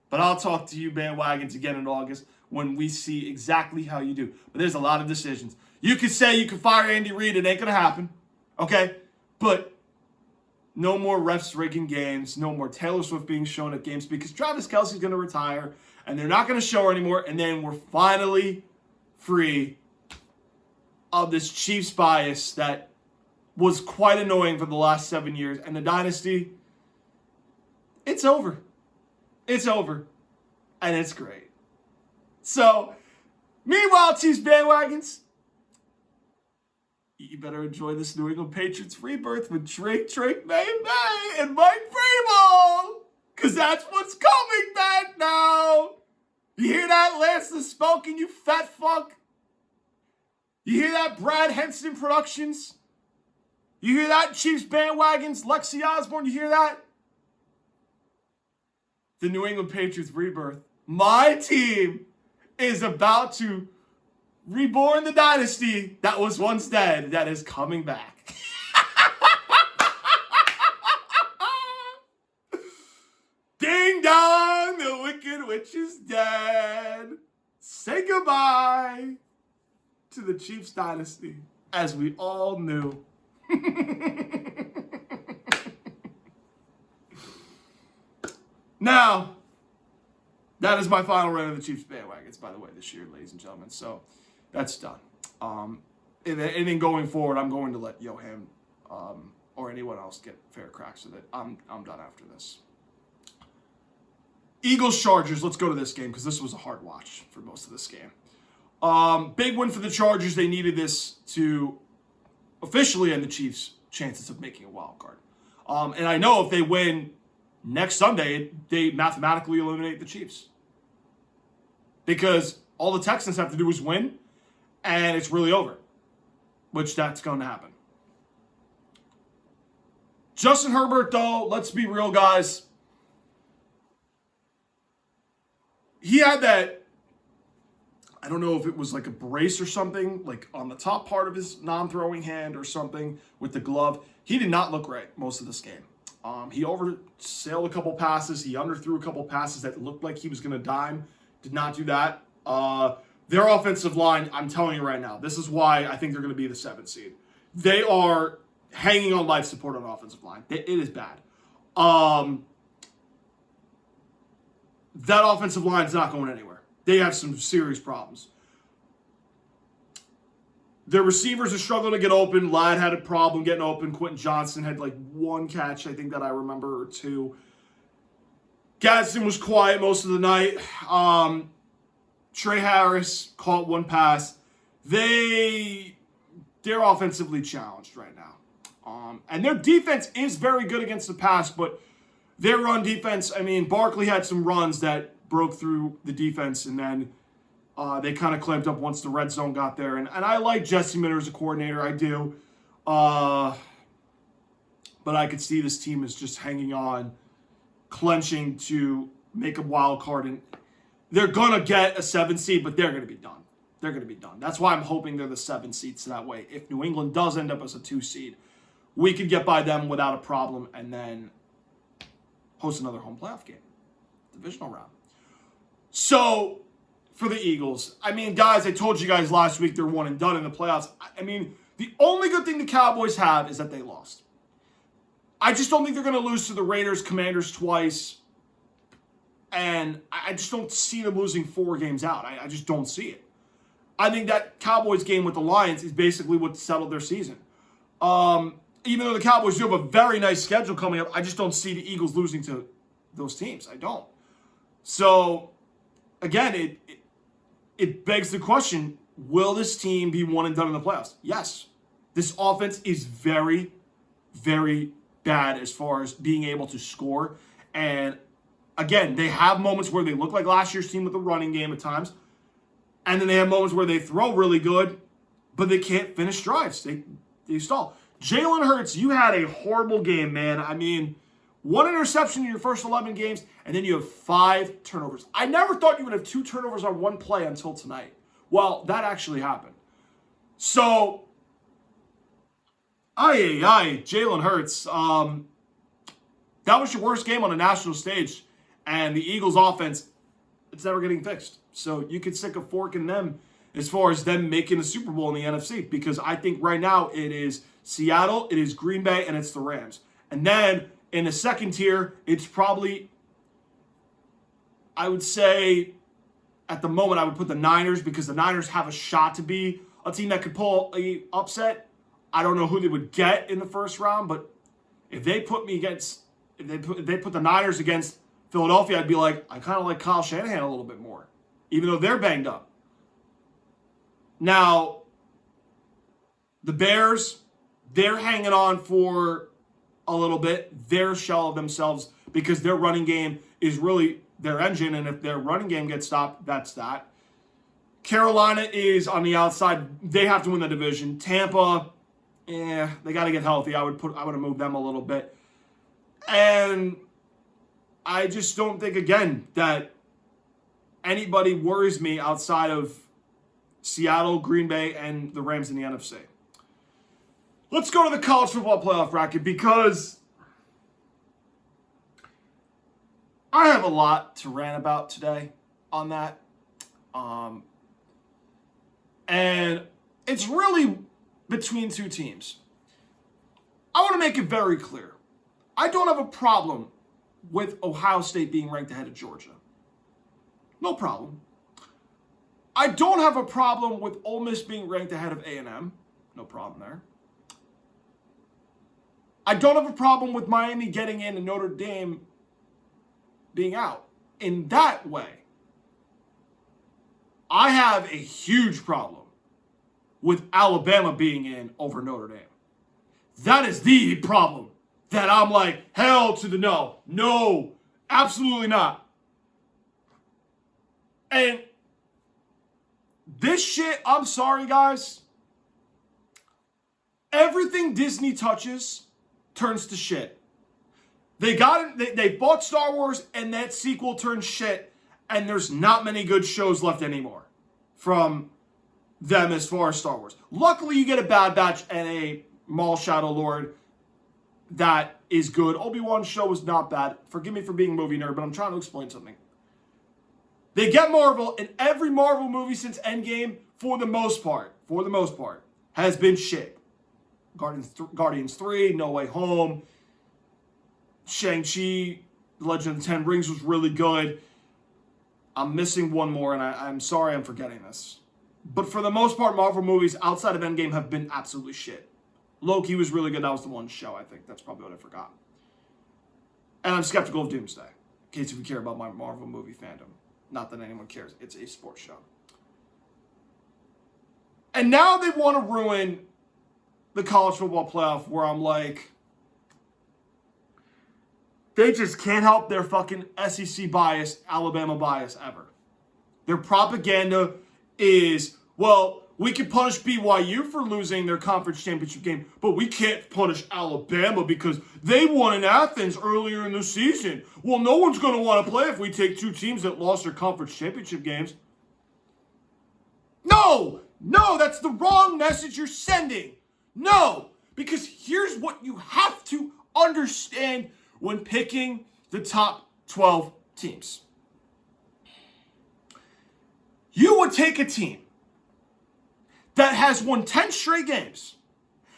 But I'll talk to you bandwagons again in August when we see exactly how you do. But there's a lot of decisions. You could say you could fire Andy Reid. It ain't going to happen. Okay? But no more refs rigging games. No more Taylor Swift being shown at games because Travis Kelce's going to retire and they're not going to show her anymore. And then we're finally free of this Chiefs bias that was quite annoying for the last 7 years. And the dynasty, it's over. It's over. And it's great. So, meanwhile, Chiefs bandwagons, you better enjoy this New England Patriots rebirth with Drake, May, and Mike Vrabel. Because that's what's coming back now. You hear that, Lance the Smoking, you fat fuck? You hear that, Brad Henson Productions? You hear that, Chiefs bandwagons, Lexi Osborne, you hear that? The New England Patriots rebirth. My team is about to reborn the dynasty that was once dead, that is coming back. Ding dong, the Wicked Witch is dead. Say goodbye to the Chiefs dynasty, as we all knew. Now, that is my final run of the Chiefs bandwagons, by the way, this year, ladies and gentlemen. So, that's done. And then going forward, I'm going to let Johan or anyone else get fair cracks with it. I'm done after this. Eagles-Chargers, let's go to this game because this was a hard watch for most of this game. Big win for the Chargers. They needed this to officially end the Chiefs' chances of making a wild card. And I know if they win next Sunday, they mathematically eliminate the Chiefs. Because all the Texans have to do is win, and it's really over. Which that's going to happen. Justin Herbert, though, let's be real, guys. He had that, I don't know if it was like a brace or something, like on the top part of his non-throwing hand or something with the glove. He did not look right most of this game. He oversailed a couple passes. He underthrew a couple passes that looked like he was going to dime. Did not do that. Their offensive line, I'm telling you right now, this is why I think they're going to be the 7th seed. They are hanging on life support on offensive line. It is bad. That offensive line is not going anywhere. They have some serious problems. Their receivers are struggling to get open. Ladd had a problem getting open. Quentin Johnson had like 1 catch, I think that I remember, or 2. Gadsden was quiet most of the night. Trey Harris caught 1 pass. They're offensively challenged right now. And their defense is very good against the pass, but their run defense, I mean, Barkley had some runs that broke through the defense, and then they kind of clamped up once the red zone got there. And I like Jesse Minter as a coordinator, I do. But I could see this team is just hanging on, clenching to make a wild card. And they're going to get a 7 seed, but they're going to be done. They're going to be done. That's why I'm hoping they're the 7 seed, so that way, if New England does end up as a 2 seed, we could get by them without a problem and then host another home playoff game, divisional round. So, for the Eagles, I mean, guys, I told you guys last week they're 1 and done in the playoffs. I mean, the only good thing the Cowboys have is that they lost. I just don't think they're going to lose to the Raiders, Commanders twice, and I just don't see them losing 4 games out. I just don't see it. I think that Cowboys game with the Lions is basically what settled their season. Even though the Cowboys do have a very nice schedule coming up, I just don't see the Eagles losing to those teams. I don't. So, again, it begs the question, will this team be 1 and done in the playoffs? Yes. This offense is very, very bad as far as being able to score. And, again, they have moments where they look like last year's team with the running game at times. And then they have moments where they throw really good, but they can't finish drives. They stall. Jalen Hurts, you had a horrible game, man. I mean, 1 interception in your first 11 games, and then you have 5 turnovers. I never thought you would have 2 turnovers on 1 play until tonight. Well, that actually happened. So, Jalen Hurts. That was your worst game on a national stage, and the Eagles' offense, it's never getting fixed. So you could stick a fork in them as far as them making the Super Bowl in the NFC, because I think right now it is Seattle, it is Green Bay, and it's the Rams. And then in the second tier, it's probably, I would say, at the moment, I would put the Niners, because the Niners have a shot to be a team that could pull a upset. I don't know who they would get in the first round, but if they put the Niners against Philadelphia, I'd be like, I kind of like Kyle Shanahan a little bit more, even though they're banged up. Now, the Bears, they're hanging on for a little bit. Their shell of themselves, because their running game is really their engine, and if their running game gets stopped, that's that. Carolina is on the outside. They have to win the division. Tampa, they got to get healthy. I would have moved them a little bit. And I just don't think, again, that anybody worries me outside of Seattle, Green Bay, and the Rams in the NFC. Let's go to the college football playoff bracket, because I have a lot to rant about today on that. And it's really between 2 teams. I want to make it very clear. I don't have a problem with Ohio State being ranked ahead of Georgia. No problem. I don't have a problem with Ole Miss being ranked ahead of A&M. No problem there. I don't have a problem with Miami getting in and Notre Dame being out. In that way, I have a huge problem with Alabama being in over Notre Dame. That is the problem that I'm like, hell to the no. No, absolutely not. And this shit, I'm sorry, guys. Everything Disney touches turns to shit. They bought Star Wars, and that sequel turned shit, and there's not many good shows left anymore from them as far as Star Wars. Luckily, you get a Bad Batch and a Maul Shadow Lord that is good. Obi-Wan's show was not bad. Forgive me for being a movie nerd, but I'm trying to explain something. They get Marvel, and every Marvel movie since Endgame, for the most part, has been shit. Guardians 3, No Way Home, Shang-Chi, The Legend of the Ten Rings was really good. I'm missing one more, and I'm sorry I'm forgetting this. But for the most part, Marvel movies outside of Endgame have been absolutely shit. Loki was really good. That was the one show, I think. That's probably what I forgot. And I'm skeptical of Doomsday, in case if you care about my Marvel movie fandom. Not that anyone cares. It's a sports show. And now they want to ruin the college football playoff, where I'm like, they just can't help their fucking SEC bias, Alabama bias ever. Their propaganda is, well, we can punish BYU for losing their conference championship game, but we can't punish Alabama because they won in Athens earlier in the season. Well, no one's going to want to play if we take two teams that lost their conference championship games. No, that's the wrong message you're sending. No, because here's what you have to understand when picking the top 12 teams. You would take a team that has won 10 straight games,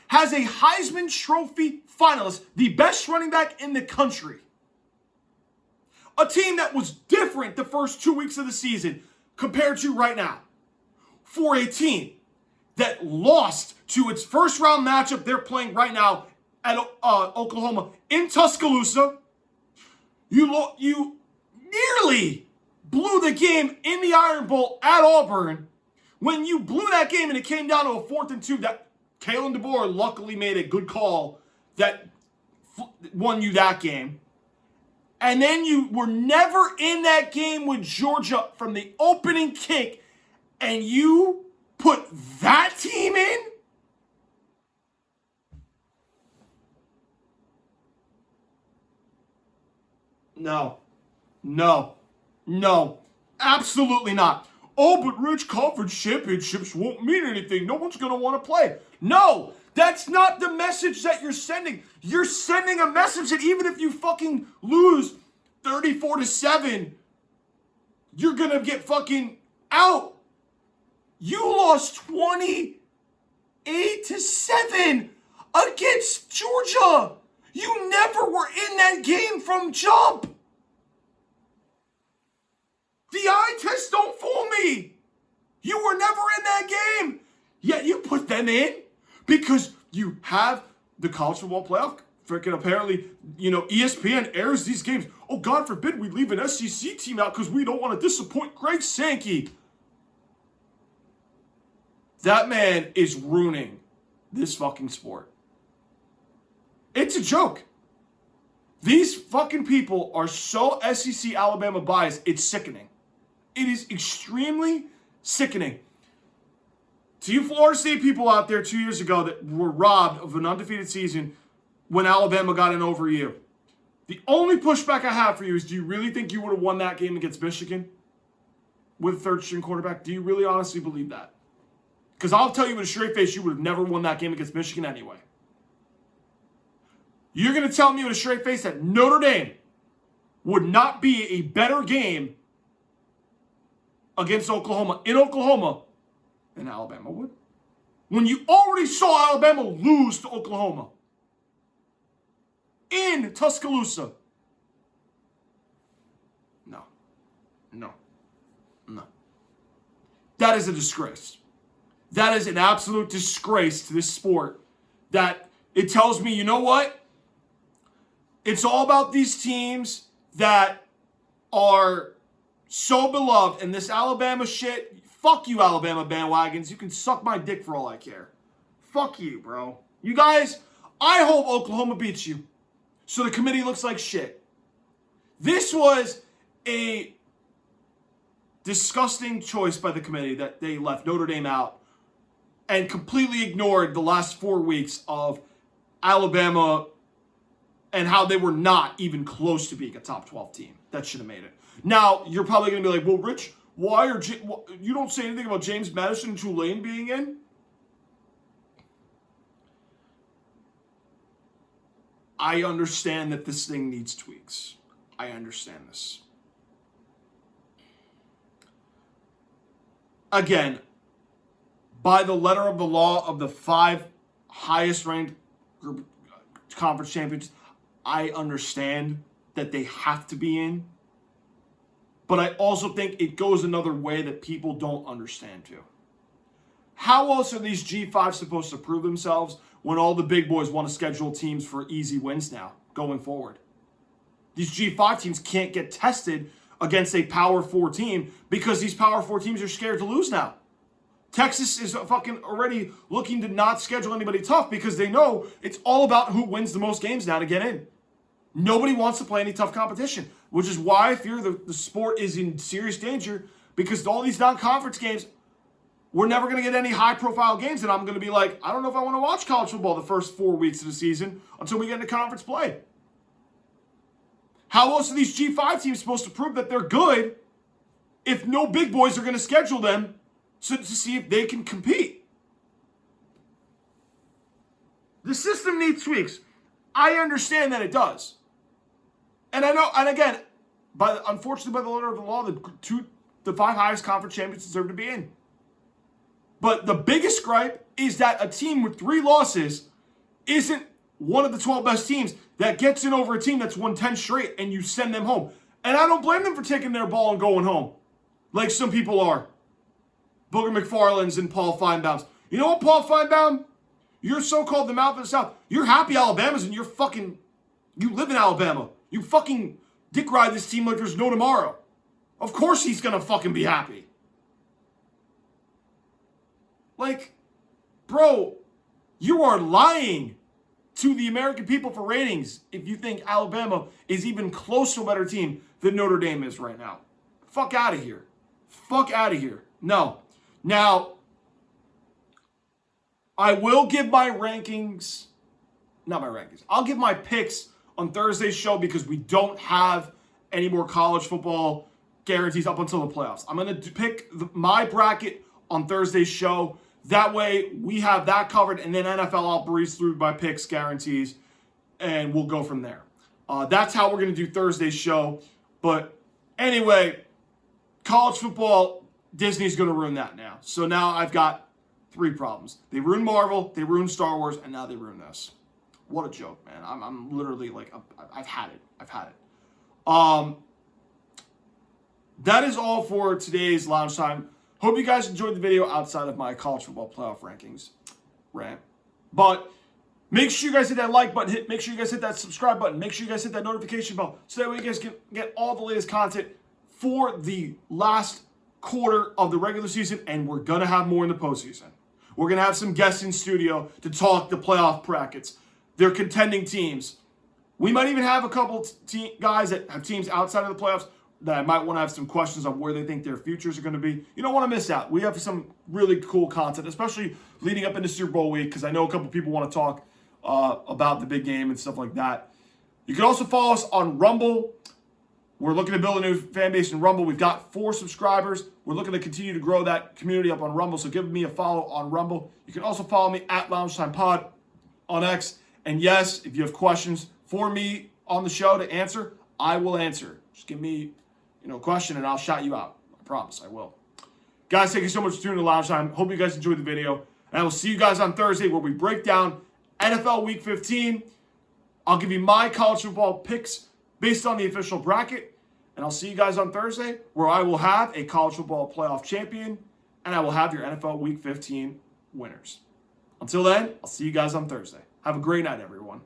has a Heisman Trophy finalist, the best running back in the country, a team that was different the first 2 weeks of the season compared to right now, for a team that lost to its first round matchup they're playing right now at Oklahoma in Tuscaloosa. You nearly blew the game in the Iron Bowl at Auburn. When you blew that game and it came down to a 4th and 2, that Kalen DeBoer luckily made a good call that won you that game. And then you were never in that game with Georgia from the opening kick, and you put that team in? No, absolutely not. Oh, but Rich, conference championships won't mean anything. No one's going to want to play. No, that's not the message that you're sending. You're sending a message that even if you fucking lose 34-7, you're going to get fucking out. You lost 28-7 against Georgia. You never were in that game from jump. The eye test don't fool me. You were never in that game. Yet you put them in because you have the college football playoff. Freaking apparently, ESPN airs these games. Oh, God forbid we leave an SEC team out because we don't want to disappoint Greg Sankey. That man is ruining this fucking sport. It's a joke. These fucking people are so SEC Alabama biased, it's sickening. It is extremely sickening. To you Florida State people out there 2 years ago that were robbed of an undefeated season when Alabama got in over you, the only pushback I have for you is, do you really think you would have won that game against Michigan with a third-string quarterback? Do you really honestly believe that? Because I'll tell you with a straight face, you would have never won that game against Michigan anyway. You're going to tell me with a straight face that Notre Dame would not be a better game against Oklahoma, in Oklahoma, than Alabama would? When you already saw Alabama lose to Oklahoma in Tuscaloosa. No. That is a disgrace. That is an absolute disgrace to this sport. That it tells me, you know what? It's all about these teams that are so beloved, and this Alabama shit, fuck you Alabama bandwagons. You can suck my dick for all I care. Fuck you, bro. You guys, I hope Oklahoma beats you so the committee looks like shit. This was a disgusting choice by the committee that they left Notre Dame out and completely ignored the last 4 weeks of Alabama and how they were not even close to being a top 12 team that should have made it. Now, you're probably going to be like, well, Rich, you don't say anything about James Madison and Tulane being in? I understand that this thing needs tweaks. I understand this. Again, by the letter of the law of the 5 highest ranked group conference champions, I understand that they have to be in. But I also think it goes another way that people don't understand too. How else are these G5 supposed to prove themselves when all the big boys want to schedule teams for easy wins now going forward? These G5 teams can't get tested against a Power 4 team because these Power 4 teams are scared to lose now. Texas is fucking already looking to not schedule anybody tough because they know it's all about who wins the most games now to get in. Nobody wants to play any tough competition, which is why I fear the sport is in serious danger because all these non-conference games, we're never going to get any high-profile games, and I'm going to be like, I don't know if I want to watch college football the first 4 weeks of the season until we get into conference play. How else are these G5 teams supposed to prove that they're good if no big boys are going to schedule them to see if they can compete? The system needs tweaks. I understand that it does. And I know, and again, unfortunately, by the letter of the law, the 5 highest conference champions deserve to be in. But the biggest gripe is that a team with 3 losses isn't one of the 12 best teams that gets in over a team that's won 10 straight and you send them home. And I don't blame them for taking their ball and going home, like some people are. Booger McFarland's and Paul Feinbaum's. You know what, Paul Feinbaum? You're so-called the mouth of the South. You're happy Alabama's and you live in Alabama. You fucking dick ride this team like there's no tomorrow. Of course he's going to fucking be happy. Like, bro, you are lying to the American people for ratings if you think Alabama is even close to a better team than Notre Dame is right now. Fuck out of here. Fuck out of here. No. Now, I will give my rankings, not my rankings, I'll give my picks on Thursday's show because we don't have any more college football guarantees up until the playoffs. I'm going to pick my bracket on Thursday's show. That way, we have that covered, and then NFL, I'll breeze through my picks, guarantees, and we'll go from there. That's how we're going to do Thursday's show. But anyway, college football, Disney's going to ruin that now. So now I've got 3 problems. They ruined Marvel, they ruined Star Wars, and now they ruined this. What a joke, man. I'm literally like, I've had it. I've had it. That is all for today's Lounge Time. Hope you guys enjoyed the video outside of my college football playoff rankings rant. But make sure you guys hit that like button. Make sure you guys hit that subscribe button. Make sure you guys hit that notification bell so that way you guys can get all the latest content for the last quarter of the regular season. And we're going to have more in the postseason. We're going to have some guests in studio to talk the playoff brackets. They're contending teams. We might even have a couple guys that have teams outside of the playoffs that I might want to have some questions on where they think their futures are going to be. You don't want to miss out. We have some really cool content, especially leading up into Super Bowl week, because I know a couple people want to talk about the big game and stuff like that. You can also follow us on Rumble. We're looking to build a new fan base in Rumble. We've got 4 subscribers. We're looking to continue to grow that community up on Rumble, so give me a follow on Rumble. You can also follow me at LoungeTimePod on X. And yes, if you have questions for me on the show to answer, I will answer. Just give me a question and I'll shout you out. I promise I will. Guys, thank you so much for tuning in to Lounge Time. Hope you guys enjoyed the video. And I will see you guys on Thursday where we break down NFL Week 15. I'll give you my college football picks based on the official bracket. And I'll see you guys on Thursday where I will have a college football playoff champion and I will have your NFL Week 15 winners. Until then, I'll see you guys on Thursday. Have a great night, everyone.